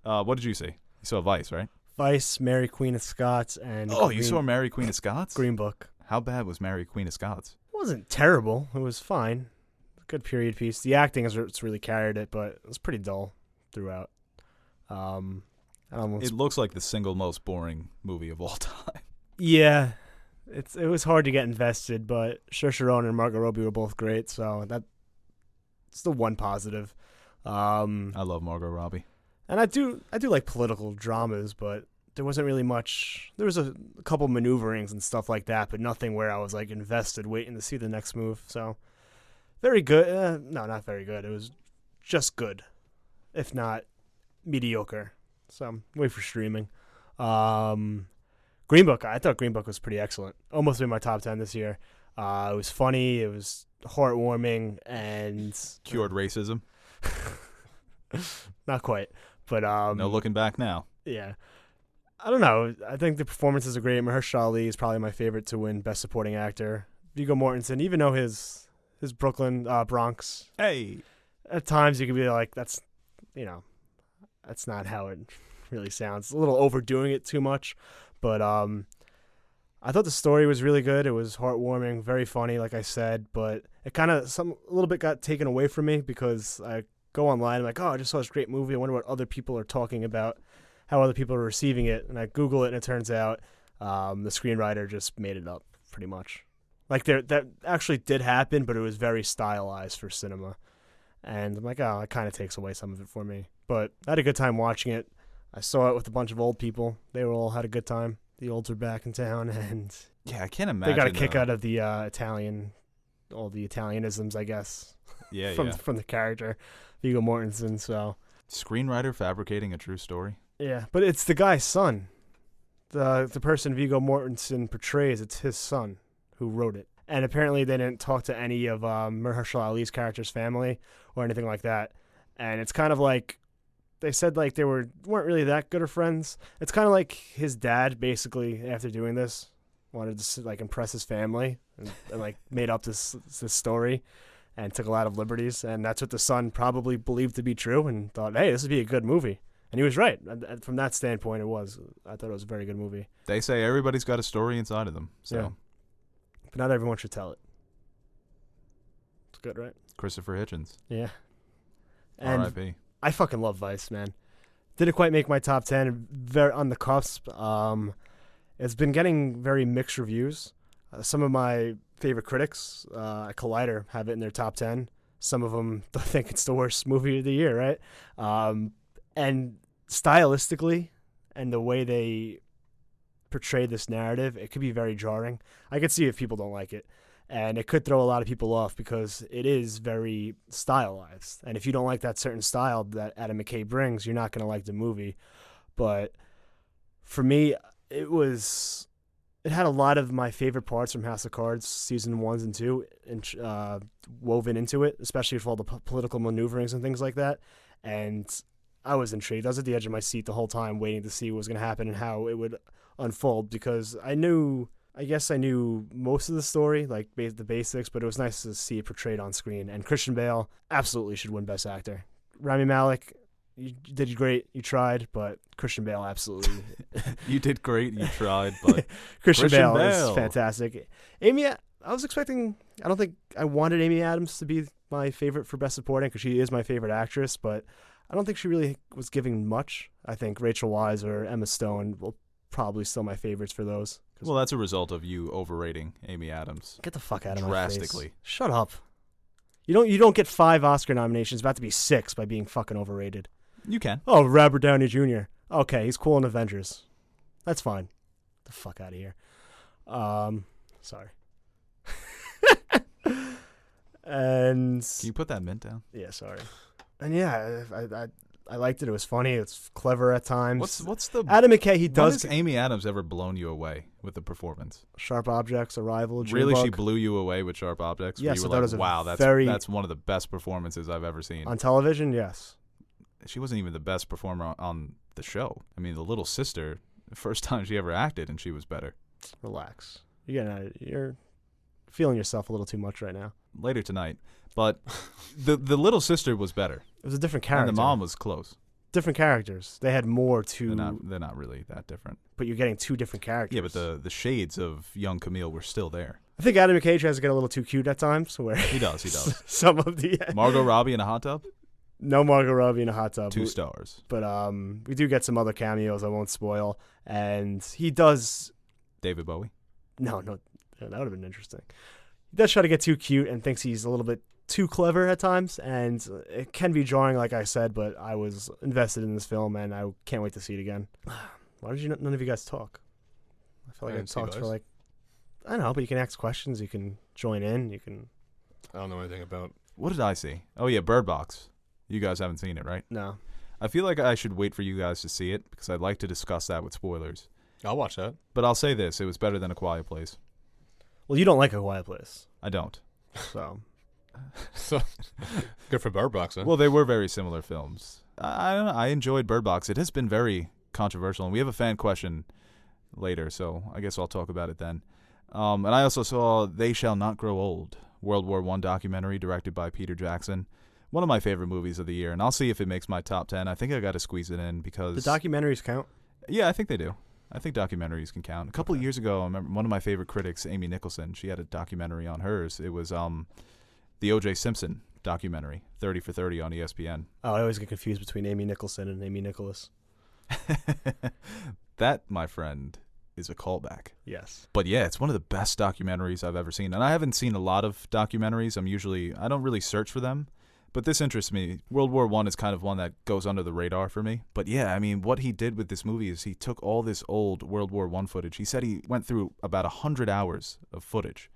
What did you see? You saw Vice, right? Vice, Mary Queen of Scots, and you saw Mary Queen of Scots? Green Book. How bad was Mary Queen of Scots? It wasn't terrible. It was fine. Good period piece. The acting it's really carried it, but it was pretty dull throughout. It looks like the single most boring movie of all time. Yeah, it was hard to get invested, but Saoirse Ronan and Margot Robbie were both great, so that's the one positive. I love Margot Robbie. And I do like political dramas, but there wasn't really much. There was a couple maneuverings and stuff like that, but nothing where I was like invested waiting to see the next move. So very good. No, not very good. It was just good, if not mediocre. So wait for streaming. Green Book. I thought Green Book was pretty excellent. Almost made my top 10 this year. It was funny. It was heartwarming and Cured racism. Not quite, but no looking back now. Yeah, I don't know. I think the performances are great. Mahershala Ali is probably my favorite to win Best Supporting Actor. Viggo Mortensen, even though his Brooklyn Bronx, at times you can be like, that's not how it really sounds. A little overdoing it too much, but I thought the story was really good. It was heartwarming, very funny, like I said, but it kind of a little bit got taken away from me because I go online, I'm like, oh, I just saw this great movie. I wonder what other people are talking about, how other people are receiving it. And I Google it, and it turns out the screenwriter just made it up, pretty much. Like, that actually did happen, but it was very stylized for cinema. And I'm like, oh, it kind of takes away some of it for me. But I had a good time watching it. I saw it with a bunch of old people. They all had a good time. The olds are back in town, and yeah, I can't imagine. They got a kick out of the Italian, all the Italianisms, I guess. Yeah, from the character, Viggo Mortensen. So screenwriter fabricating a true story. Yeah, but it's the guy's son. The person Viggo Mortensen portrays, it's his son who wrote it. And apparently they didn't talk to any of Mahershala Ali's character's family or anything like that. And it's kind of like they said like they weren't really that good of friends. It's kind of like his dad basically after doing this wanted to like impress his family and like made up this story and took a lot of liberties. And that's what the son probably believed to be true and thought, hey, this would be a good movie. And he was right. From that standpoint, I thought it was a very good movie. They say everybody's got a story inside of them. So. Yeah. But not everyone should tell it. It's good, right? Christopher Hitchens. Yeah. And R.I.P. I fucking love Vice, man. Didn't quite make my top 10. Very on the cusp. It's been getting very mixed reviews. Some of my favorite critics at Collider have it in their top 10. Some of them think it's the worst movie of the year, right? And stylistically and the way they portray this narrative, it could be very jarring. I could see if people don't like it. And it could throw a lot of people off because it is very stylized. And if you don't like that certain style that Adam McKay brings, you're not going to like the movie. But for me, it had a lot of my favorite parts from House of Cards season 1 and 2 woven into it, especially with all the political maneuverings and things like that. And I was intrigued. I was at the edge of my seat the whole time waiting to see what was going to happen and how it would unfold because I guess I knew most of the story, like the basics, but it was nice to see it portrayed on screen. And Christian Bale absolutely should win Best Actor. Rami Malek, you did great. You tried, but Christian Bale absolutely. You did great. You tried, but Christian Bale Bale is fantastic. Amy, I was expecting. I don't think I wanted Amy Adams to be my favorite for Best Supporting because she is my favorite actress, but I don't think she really was giving much. I think Rachel Weisz or Emma Stone will probably still my favorites for those. Well, that's a result of you overrating Amy Adams. Get the fuck out of my drastically. face. Shut up. You don't get 5 Oscar nominations. It's about to be 6 by being fucking overrated. You can. Oh, Robert Downey Jr. Okay, he's cool in Avengers. That's fine. Get the fuck out of here. Sorry. And Can you put that mint down? yeah, sorry. And yeah, I liked it. It was funny. It's clever at times. What's the Adam McKay? He when does has Amy Adams ever blown you away with the performance? Sharp Objects, Arrival, Really, she Junebug. blew you away with Sharp Objects? Yes, you so were that like, was a wow, that's one of the best performances I've ever seen. On television, yes. She wasn't even the best performer on the show. I mean, the little sister, the first time she ever acted, and she was better. Relax. You're feeling yourself a little too much right now. Later tonight. But the little sister was better. It was a different character. And the mom was close. Different characters. They had more to. They're not really that different. But you're getting 2 different characters. Yeah, but the shades of young Camille were still there. I think Adam McKay tries to get a little too cute at times. Where He does. some of the Margot Robbie in a hot tub? no Margot Robbie in a hot tub. 2 stars. But we do get some other cameos I won't spoil. And he does. David Bowie? No, that would have been interesting. He does try to get too cute and thinks he's a little bit too clever at times, and it can be jarring, like I said, but I was invested in this film, and I can't wait to see it again. Why did none of you guys talk? I feel like I talked for like, I don't know, but you can ask questions, you can join in, you can... I don't know anything about... What did I see? Oh, yeah, Bird Box. You guys haven't seen it, right? No. I feel like I should wait for you guys to see it, because I'd like to discuss that with spoilers. I'll watch that. But I'll say this, it was better than A Quiet Place. Well, you don't like A Quiet Place. I don't. So... So good for Bird Box, huh? Well, they were very similar films. I don't know. I enjoyed Bird Box. It has been very controversial, and we have a fan question later, so I guess I'll talk about it then. And I also saw They Shall Not Grow Old, World War I documentary directed by Peter Jackson. One of my favorite movies of the year, and I'll see if it makes my top 10. I think I got to squeeze it in because... The documentaries count? Yeah, I think they do. I think documentaries can count. A couple of years ago, I remember one of my favorite critics, Amy Nicholson, she had a documentary on hers. It was... the O.J. Simpson documentary, 30 for 30 on ESPN. Oh, I always get confused between Amy Nicholson and Amy Nicholas. That, my friend, is a callback. Yes. But yeah, it's one of the best documentaries I've ever seen. And I haven't seen a lot of documentaries. I don't really search for them. But this interests me. World War I is kind of one that goes under the radar for me. But yeah, I mean, what he did with this movie is he took all this old World War I footage. He said he went through about 100 hours of footage.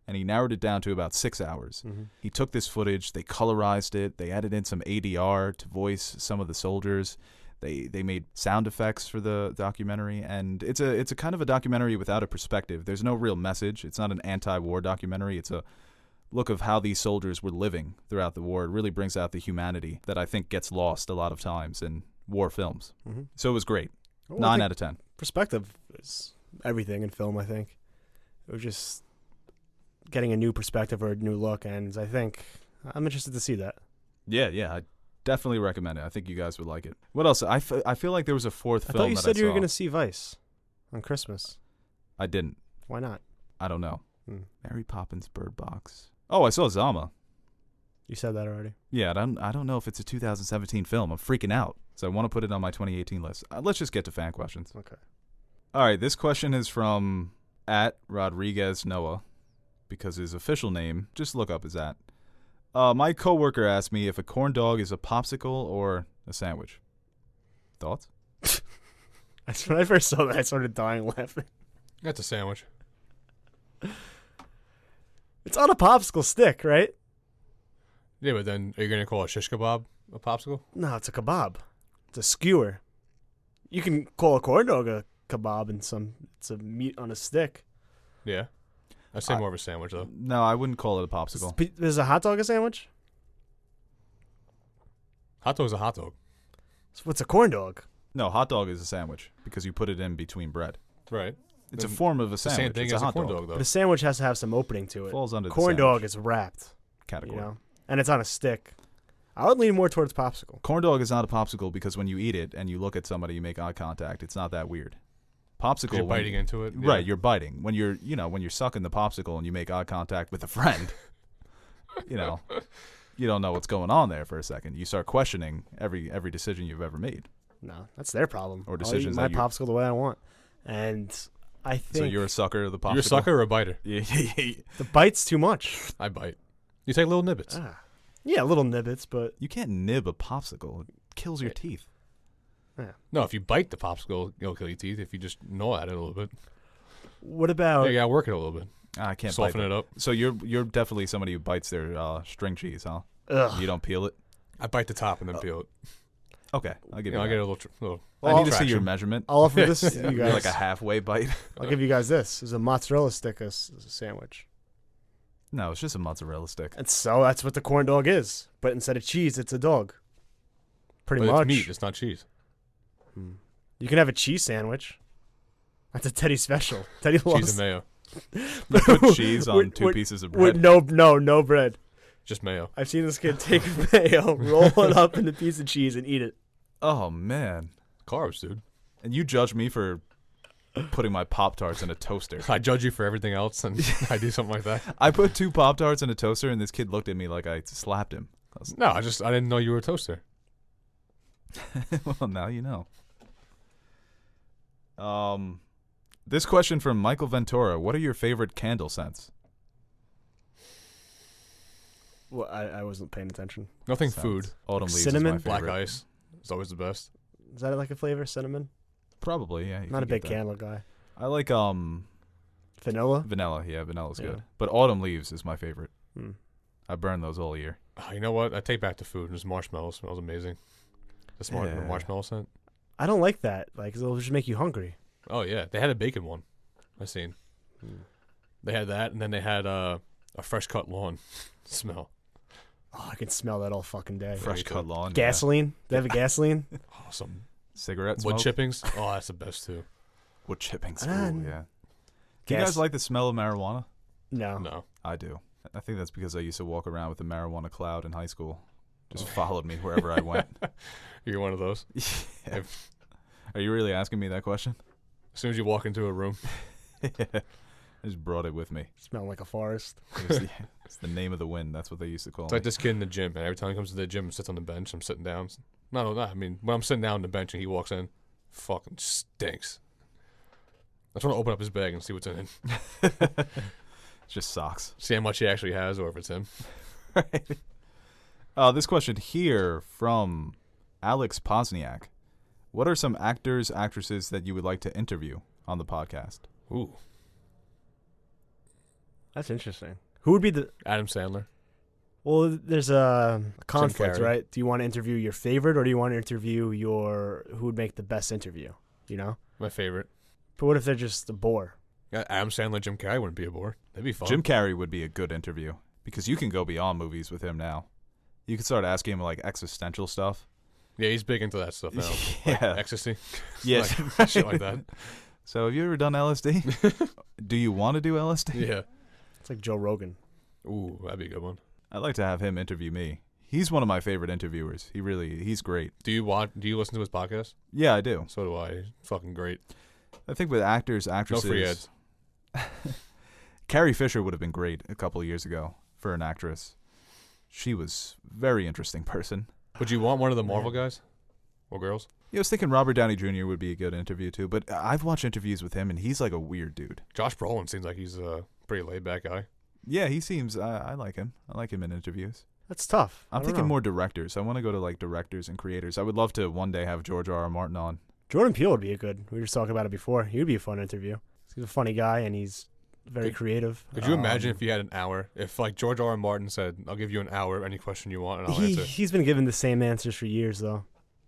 And he narrowed it down to about 6 hours. Mm-hmm. He took this footage, they colorized it, they added in some ADR to voice some of the soldiers. They made sound effects for the documentary, and it's a kind of a documentary without a perspective. There's no real message. It's not an anti-war documentary. It's a look of how these soldiers were living throughout the war. It really brings out the humanity that I think gets lost a lot of times in war films. Mm-hmm. So it was great. Well, 9 out of 10. Perspective is everything in film, I think. It was just... getting a new perspective or a new look, and I think I'm interested to see that. Yeah, I definitely recommend it. I think you guys would like it. What else? I feel like there was a fourth film I thought you that said I you were saw. going to see Vice on Christmas. I didn't. Why not? I don't know. Mary Poppins, Bird Box. Oh, I saw Zama. You said that already. Yeah, I don't know if it's a 2017 film. I'm freaking out, so I want to put it on my 2018 list. Let's just get to fan questions. Okay. All right, this question is from @RodriguezNoah. Because his official name, just look up his @. My coworker asked me if a corn dog is a popsicle or a sandwich. Thoughts? When I first saw that, I started dying laughing. That's a sandwich. It's on a popsicle stick, right? Yeah, but then are you going to call a shish kebab a popsicle? No, it's a kebab. It's a skewer. You can call a corn dog a kebab and it's a meat on a stick. Yeah. I'd say more of a sandwich, though. No, I wouldn't call it a popsicle. Is a hot dog a sandwich? Hot dog's a hot dog. So what's a corn dog? No, hot dog is a sandwich because you put it in between bread. Right. It's a form of a sandwich. The same thing it's as a a hot corn dog, dog, though. But a sandwich has to have some opening to it. Falls under corn the dog is wrapped category. And it's on a stick. I would lean more towards popsicle. Corn dog is not a popsicle because when you eat it and you look at somebody, you make eye contact. It's not that weird. Popsicle, You're biting into it. Right, you're biting. When you're sucking the popsicle and you make eye contact with a friend, you don't know what's going on there for a second. You start questioning every decision you've ever made. No, that's their problem. Or decisions I'll eat that my popsicle the way I want. And I think... So you're a sucker of the popsicle? You're a sucker or a biter? The bite's too much. I bite. You take little nibbits. Yeah, little nibbits, but... You can't nib a popsicle. It kills your teeth. Yeah. No, if you bite the popsicle, it'll kill your teeth. If you just gnaw at it a little bit. What about... Yeah, you gotta work it a little bit. I can't soften bite it up. So you're definitely somebody who bites their string cheese, huh? Ugh. You don't peel it? I bite the top and then peel it. Okay, I'll give you I that. get a little I need to see traction. your measurement. I'll offer this to you You're guys. like a halfway bite. I'll give you guys this. It's a mozzarella stick as a sandwich. No, it's just a mozzarella stick. And so that's what the corn dog is. But instead of cheese, it's a dog. Pretty But much. it's meat. It's not cheese. You can have a cheese sandwich. That's a Teddy special. Teddy Cheese loves and mayo. You put cheese on With- two with- pieces of with bread. no bread. Just mayo. I've seen this kid take mayo, roll it up in a piece of cheese, and eat it. Oh, man. Carbs, dude. And you judge me for putting my Pop-Tarts in a toaster. I judge you for everything else, and I do something like that. I put 2 Pop-Tarts in a toaster, and this kid looked at me like I slapped him. No, I didn't know you were a toaster. Well, now you know. This question from Michael Ventura. What are your favorite candle scents? Well, I wasn't paying attention. Nothing Sounds- food. Autumn leaves Cinnamon? is my favorite. Black ice. It's always the best. Is that like a flavor? Cinnamon? Probably, yeah. you Not a could get big that. candle guy. I like Vanilla? vanilla. Yeah, vanilla's Yeah. good. But autumn leaves is my favorite. Hmm. I burn those all year. You know what? I take back the food. Just marshmallows. Smells amazing. The Yeah. marshmallow scent. I don't like that. Like, it'll just make you hungry. Oh yeah, they had a bacon one. I seen. They had that, and then they had a fresh cut lawn smell. Oh, I can smell that all fucking day. Fresh me cut too. lawn. Gasoline? They have a gasoline? Awesome. Cigarette Wood smoke. chippings. Oh, that's the best too. Wood chippings. Ah, Ooh, yeah. Do you Gas- guys like the smell of marijuana? No. No. I do. I think that's because I used to walk around with a marijuana cloud in high school. Just followed me wherever I went. You're one of those. Yeah. Are you really asking me that question? As soon as you walk into a room, I just brought it with me. Smell like a forest. It's the name of the wind. That's what they used to call it's me. like this kid in the gym, and every time he comes to the gym and sits on the bench, I'm sitting down. No, I mean, when I'm sitting down on the bench and he walks in, fucking stinks. I just want to open up his bag and see what's in it. It's just socks. See how much he actually has, or if it's him. This question here from Alex Posniak. What are some actors, actresses that you would like to interview on the podcast? Ooh, That's interesting. Who would be the... Adam Sandler. Well, there's a conflict, Carrey. right? Do you want to interview your favorite, or do you want to interview who would make the best interview? You know? My favorite. But what if they're just a bore? Yeah, Adam Sandler, Jim Carrey wouldn't be a bore. That'd be fun. Jim Carrey would be a good interview because you can go beyond movies with him now. You can start asking him like existential stuff. Yeah, he's big into that stuff now. Like Yeah. ecstasy. Yes. Like, shit like that. So have you ever done LSD? Do you want to do LSD? Yeah. It's like Joe Rogan. Ooh, that'd be a good one. I'd like to have him interview me. He's one of my favorite interviewers. He's great. Do you listen to his podcast? Yeah, I do. So do I. Fucking great. I think with actors, actresses. No free ads. Carrie Fisher would have been great a couple of years ago for an actress. She was a very interesting person. Would you want one of the Marvel guys? Or girls? Yeah, I was thinking Robert Downey Jr. would be a good interview too, but I've watched interviews with him and he's like a weird dude. Josh Brolin seems like he's a pretty laid back guy. Yeah, he seems. I like him. I like him in interviews. That's tough. I I'm don't thinking know. more directors. I want to go to like directors and creators. I would love to one day have George R.R. Martin on. Jordan Peele would be a good. We were just talking about it before. He would be a fun interview. He's a funny guy and he's very creative. Could you imagine if you had an hour? If like George R. R. Martin said, "I'll give you an hour, any question you want, and I'll answer." He's been given the same answers for years, though.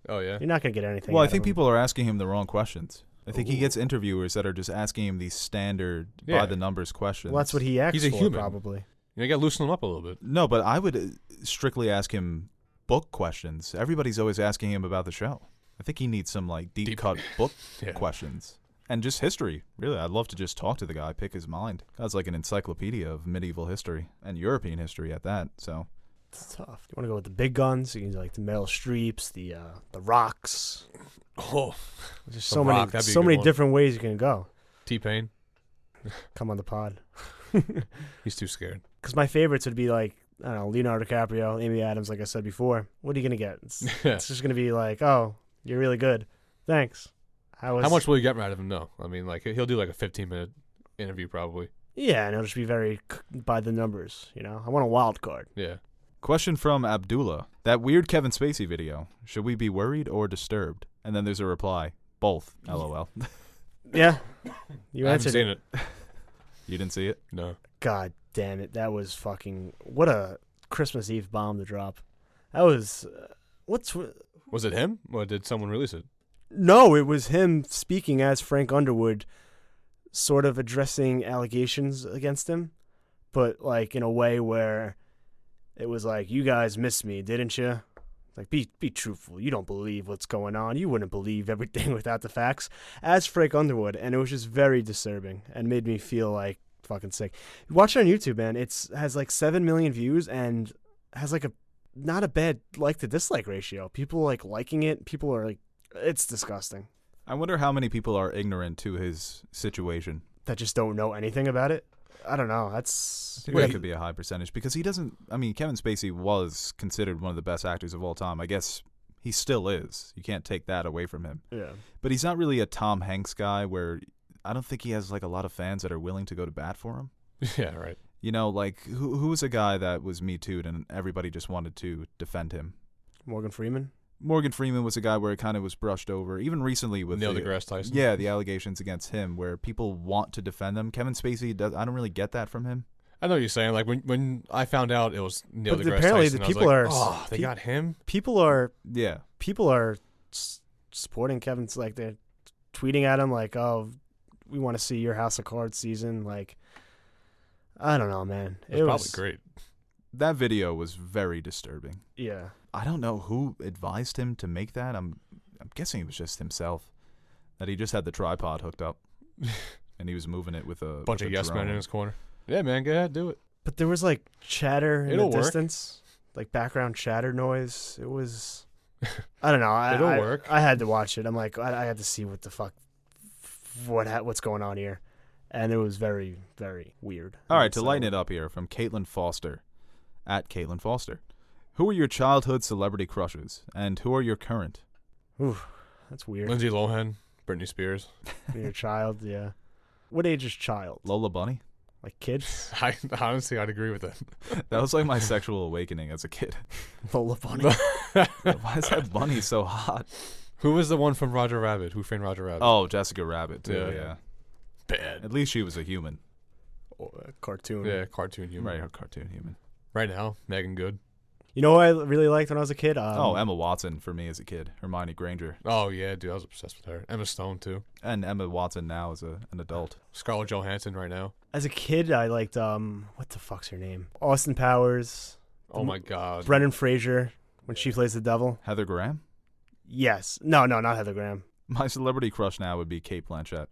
Oh yeah. You're not gonna get anything. Well, I out think of him. people are asking him the wrong questions. I think he Ooh. gets interviewers that are just asking him these standard Yeah. by the numbers questions. Well, that's what he acts He's a for, human. probably. You got to loosen him up a little bit. No, but I would strictly ask him book questions. Everybody's always asking him about the show. I think he needs some like deep cut book Yeah. questions and just history. Really, I'd love to just talk to the guy, pick his mind. Guy's like an encyclopedia of medieval history and European history at that. So It's tough. You want to go with the big guns? You can do like the Meryl Streeps, the Rocks. Oh, There's The so Rock, that'd be a so good many one. different ways you can go. T-Pain. Come on the pod. He's too scared. Because my favorites would be like, I don't know, Leonardo DiCaprio, Amy Adams, like I said before. What are you going to get? It's just going to be like, oh, you're really good. Thanks. How much will you get out of him? No. I mean, like, he'll do like a 15-minute interview probably. Yeah, and it'll just be very by the numbers, you know? I want a wild card. Yeah. Question from Abdullah. That weird Kevin Spacey video. Should we be worried or disturbed? And then there's a reply. Both. LOL. Yeah. You I haven't answered seen it. it. You didn't see it? No. God damn it. That was fucking... What a Christmas Eve bomb to drop. That was... Was it him, or did someone release it? No, it was him speaking as Frank Underwood, sort of addressing allegations against him, but like in a way where it was like, you guys missed me, didn't you? Like, be truthful. You don't believe what's going on. You wouldn't believe everything without the facts. As Frank Underwood, and it was just very disturbing and made me feel like fucking sick. Watch it on YouTube, man. It has like 7 million views and has like a not a bad like to dislike ratio. People like liking it. People are like, it's disgusting. I wonder how many people are ignorant to his situation. That just don't know anything about it. I don't know. I That's think that could be a high percentage because he doesn't. I mean, Kevin Spacey was considered one of the best actors of all time. I guess he still is. You can't take that away from him. yeah. But he's not really a Tom Hanks guy where I don't think he has like a lot of fans that are willing to go to bat for him. Yeah, right. You know, like who was a guy that was Me Too'd and everybody just wanted to defend him? Morgan Freeman. Morgan Freeman was a guy where it kind of was brushed over. Even recently with Neil deGrasse Tyson. Yeah, the allegations against him where people want to defend them. Kevin Spacey does. I don't really get that from him. I know what you're saying. Like when I found out it was Neil But deGrasse apparently Tyson, the I was people like, are- oh, they got him. People are Yeah. supporting Kevin's, like they're tweeting at him like, oh, we want to see your House of Cards season. Like, I don't know, man. It was probably great. That video was very disturbing. Yeah. I don't know who advised him to make that. I'm guessing it was just himself. That he just had the tripod hooked up and he was moving it with a Bunch with of a yes men drone. in his corner. Yeah, man, go ahead, do it. But there was like chatter in It'll the work. distance, like background chatter noise. It was, I don't know. It'll work. I had to watch it. I'm like, I had to see what the fuck, what's going on here, and it was very, very weird. All right, to lighten it up here from Caitlin Foster, at Caitlin Foster. Who are your childhood celebrity crushes, and who are your current? Ooh, that's weird. Lindsay Lohan, Britney Spears. When you're a child, yeah. What age is child? Lola Bunny? Like kids? I honestly, I'd agree with that. That was like my sexual awakening as a kid. Lola Bunny. Why is that bunny so hot? Who was the one from Roger Rabbit? Who framed Roger Rabbit? Oh, Jessica Rabbit, too, Yeah. yeah. Bad. At least she was a human. Cartoon. Yeah, cartoon human. Right, her cartoon human. Right now, Megan Good. You know what I really liked when I was a kid? Emma Watson for me as a kid. Hermione Granger. Oh yeah, dude, I was obsessed with her. Emma Stone too. And Emma Watson now as an adult. Scarlett Johansson right now. As a kid, I liked what the fuck's her name? Austin Powers. Oh my god. Brendan Fraser when she plays the devil. Heather Graham? Yes. No, not Heather Graham. My celebrity crush now would be Kate Blanchett.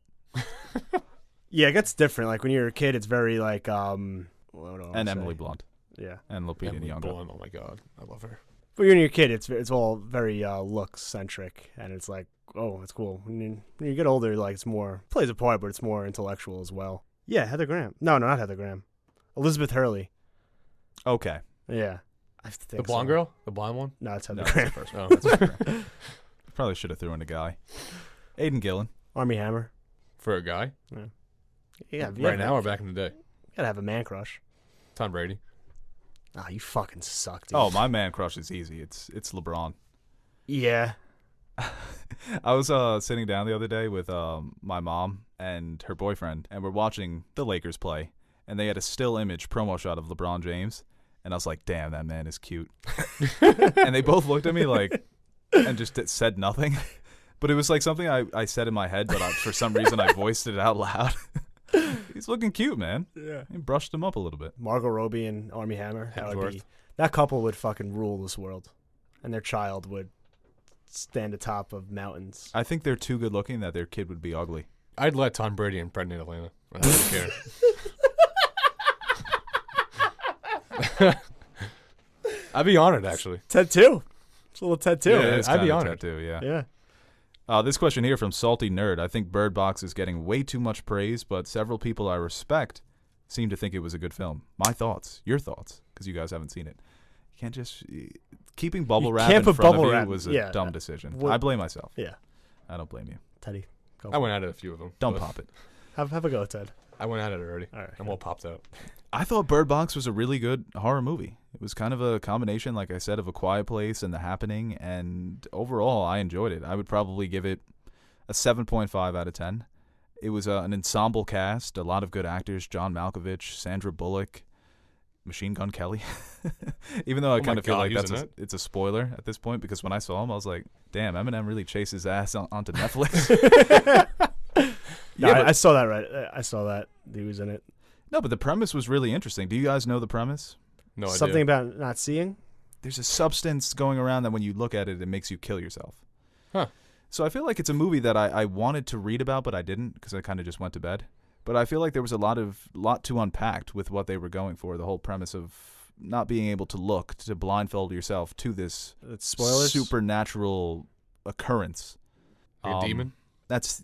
Yeah, it gets different. Like when you're a kid, it's very like what do I wanna And say? Emily Blunt. Yeah. And Lupita Emily Nyong'o. Blunt, oh my god, I love her. But when you're a kid, it's all very looks centric, and it's like, oh, that's cool. When you get older, like it's more plays a part, but it's more intellectual as well. Yeah, Heather Graham. No, not Heather Graham. Elizabeth Hurley. Okay. Yeah, I have to think The blonde so. girl, the blonde one. No, it's Heather No, that's Graham. the first one. Oh, That's the first one. Probably should have threw in a guy. Aiden Gillen. Army Hammer. for a guy. Yeah, Right now or back in the day. You gotta have a man crush. Tom Brady. Ah, you fucking suck, dude. Oh, my man crush is easy. It's LeBron. Yeah. I was sitting down the other day with my mom and her boyfriend, and we're watching the Lakers play, and they had a still image promo shot of LeBron James, and I was like, damn, that man is cute. And they both looked at me like, and just said nothing. But it was like something I said in my head, but for some reason I voiced it out loud. He's looking cute, man. Yeah. He brushed him up a little bit. Margot Robbie and Armie Hammer. Hemsworth. That couple would fucking rule this world, and their child would stand atop of mountains. I think they're too good looking that their kid would be ugly. I'd let Tom Brady impregnate Atlanta. I don't care. I'd be honored, actually. Ted 2. It's a little Ted 2. Yeah, it's I'd be kinda honored. Tattoo, yeah. Yeah. This question here from Salty Nerd. I think Bird Box is getting way too much praise, but several people I respect seem to think it was a good film. My thoughts, your thoughts, because you guys haven't seen it. You can't just keeping bubble You wrap can't in put front bubble of you wrap- was a yeah. dumb decision. What- I blame myself. Yeah. I don't blame you. Teddy, go. I went at it a few of them. Don't but pop it. Have a go, Ted. I went at it already. All right. I'm all popped out. I thought Bird Box was a really good horror movie. It was kind of a combination, like I said, of A Quiet Place and The Happening, and overall, I enjoyed it. I would probably give it a 7.5 out of 10. It was an ensemble cast, a lot of good actors, John Malkovich, Sandra Bullock, Machine Gun Kelly. Even though I Oh my kind of feel God, like he was that's in that? it's a spoiler at this point, because when I saw him, I was like, damn, Eminem really chased his ass onto Netflix. No, Yeah, but- I saw that right. I saw that he was in it. No, but the premise was really interesting. Do you guys know the premise? No idea. Something about not seeing. There's a substance going around that when you look at it, it makes you kill yourself. Huh. So I feel like it's a movie that I wanted to read about, but I didn't because I kind of just went to bed. But I feel like there was a lot to unpack with what they were going for. The whole premise of not being able to look, to blindfold yourself to this It's spoilers. supernatural occurrence. Like a demon? That's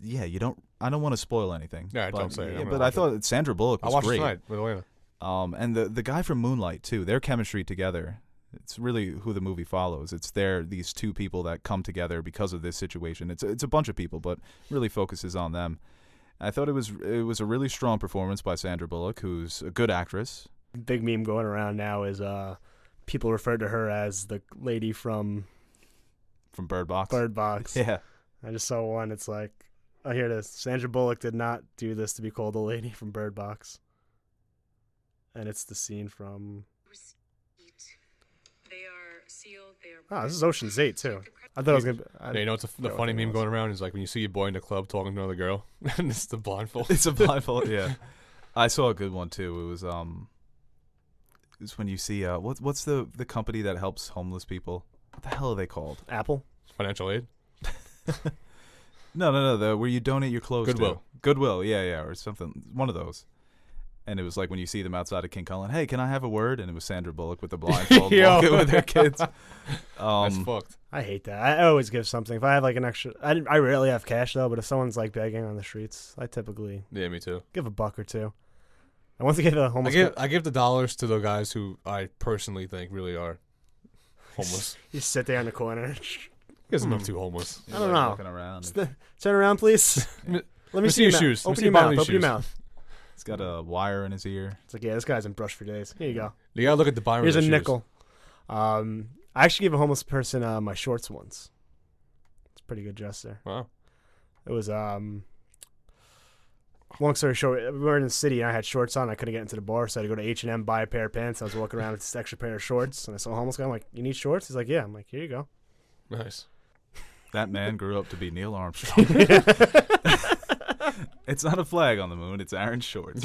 I don't want to spoil anything. Yeah, but, don't say it. I'm yeah, gonna but I watch it. thought Sandra Bullock I'll was watch great. it tonight with Elena. And the guy from Moonlight too, their chemistry together. It's really who the movie follows. It's these two people that come together because of this situation. It's a bunch of people, but really focuses on them. I thought it was a really strong performance by Sandra Bullock, who's a good actress. Big meme going around now is people refer to her as the lady from From Bird Box. Bird Box. Yeah. I just saw one. It's like, oh, here it is. Sandra Bullock did not do this to be called the lady from Bird Box. And it's the scene from. They are sealed. They are. Oh, this is Ocean's 8 too. I thought it was gonna. Yeah, you know what's the forgot what funny that meme was. going around is like when you see a boy in the club talking to another girl, and it's the blindfold. It's a blindfold. Yeah. I saw a good one too. It was when you see what's the company that helps homeless people? What the hell are they called? Apple. Financial aid. No. Where you donate your clothes Goodwill. to. Goodwill. Yeah, or something. One of those. And it was like when you see them outside of King Cullen, hey, can I have a word? And it was Sandra Bullock with the blindfold Yo. walking with her kids. That's fucked. I hate that. I always give something. If I have like an extra, I rarely have cash though. But if someone's like begging on the streets, I typically Yeah, me too. give a buck or two. I want to give a homeless. I give the dollars to the guys who I personally think really are homeless. You sit there in the corner. Because I'm not too homeless. I don't know. Looking around. Turn around, please. Let me see your mouth. shoes. Let me Open see your the bottom mouth. of your Open your shoes. mouth. He's got a wire in his ear. It's like, yeah, this guy hasn't brushed for days. Here you go. You gotta look at the bottom Here's of a the shoes. nickel. I actually gave a homeless person my shorts once. It's a pretty good gesture. Wow. It was long story short, we were in the city and I had shorts on. I couldn't get into the bar, so I had to go to H&M, buy a pair of pants. I was walking around with this extra pair of shorts, and I saw a homeless guy. I'm like, you need shorts? He's like, yeah. I'm like, here you go. Nice. That man grew up to be Neil Armstrong. It's not a flag on the moon. It's Aaron Shorts.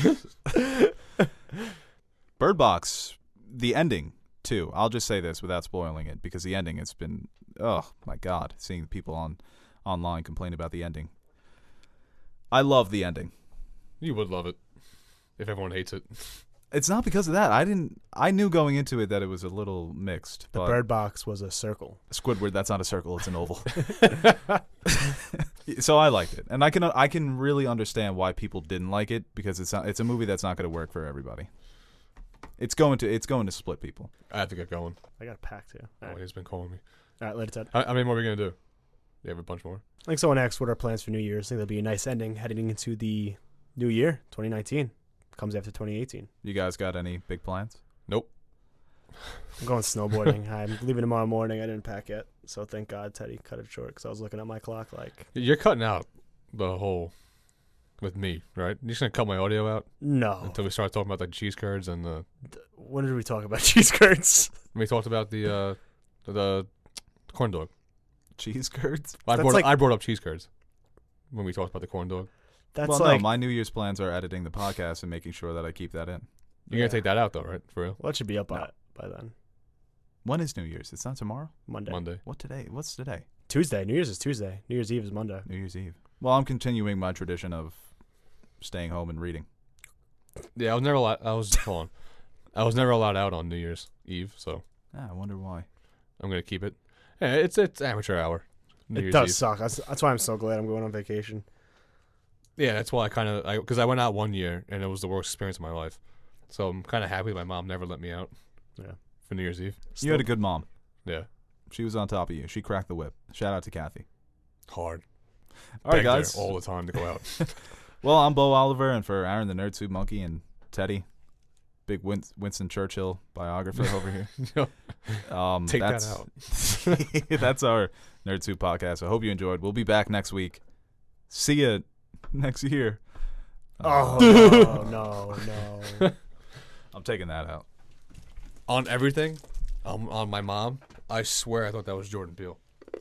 Bird Box, the ending, too. I'll just say this without spoiling it, because the ending has been, oh, my God, seeing people online complain about the ending. I love the ending. You would love it if everyone hates it. It's not because of that. I knew going into it that it was a little mixed. The but bird box was a circle. Squidward, that's not a circle, it's an oval. So I liked it. And I can really understand why people didn't like it, because it's a movie that's not going to work for everybody. It's going to split people. I have to get going. I got a pack too. All Oh, right, he's been calling me. later, Ted. How many more are we gonna do? You have a bunch more. I think someone asked what our plans for New Year's. I think that'll be a nice ending heading into the new year, 2019. Comes after 2018. You guys got any big plans? Nope. I'm going snowboarding. I'm leaving tomorrow morning. I didn't pack yet, so thank God Teddy cut it short because I was looking at my clock like, You're cutting out the whole with me, right? You're just gonna cut my audio out no. until we start talking about the cheese curds and the. When did we talk about cheese curds? We talked about the corn dog. Cheese curds? I That's like- brought up cheese curds when we talked about the corn dog. That's Well, like, no, my New Year's plans are editing the podcast and making sure that I keep that in. You're Yeah. gonna take that out though, right? For real? well, it should be up No. by then. When is New Year's? It's not tomorrow? Monday. Monday. What's today? Tuesday. New Year's is Tuesday. New Year's Eve is Monday. New Year's Eve. Well, I'm continuing my tradition of staying home and reading. Yeah, I was never allowed. Hold on. I was never allowed out on New Year's Eve, so I wonder why. I'm gonna keep it. Yeah, it's amateur hour. New It Year's does Eve. suck. That's why I'm so glad I'm going on vacation. Yeah, that's why because I went out one year and it was the worst experience of my life. So I'm kind of happy my mom never let me out. Yeah. For New Year's Eve. You had a good mom. Yeah. She was on top of you. She cracked the whip. Shout out to Kathy. Hard. All right, Begged her guys. all the time to go out. Well, I'm Bo Oliver, and for Aaron the Nerd Soup Monkey and Teddy, big Winston Churchill biographer over here. Take that's, that out. That's our Nerd Soup podcast. I hope you enjoyed. We'll be back next week. See ya next year. Oh no. I'm taking that out. On everything, on my mom, I swear I thought that was Jordan Peele.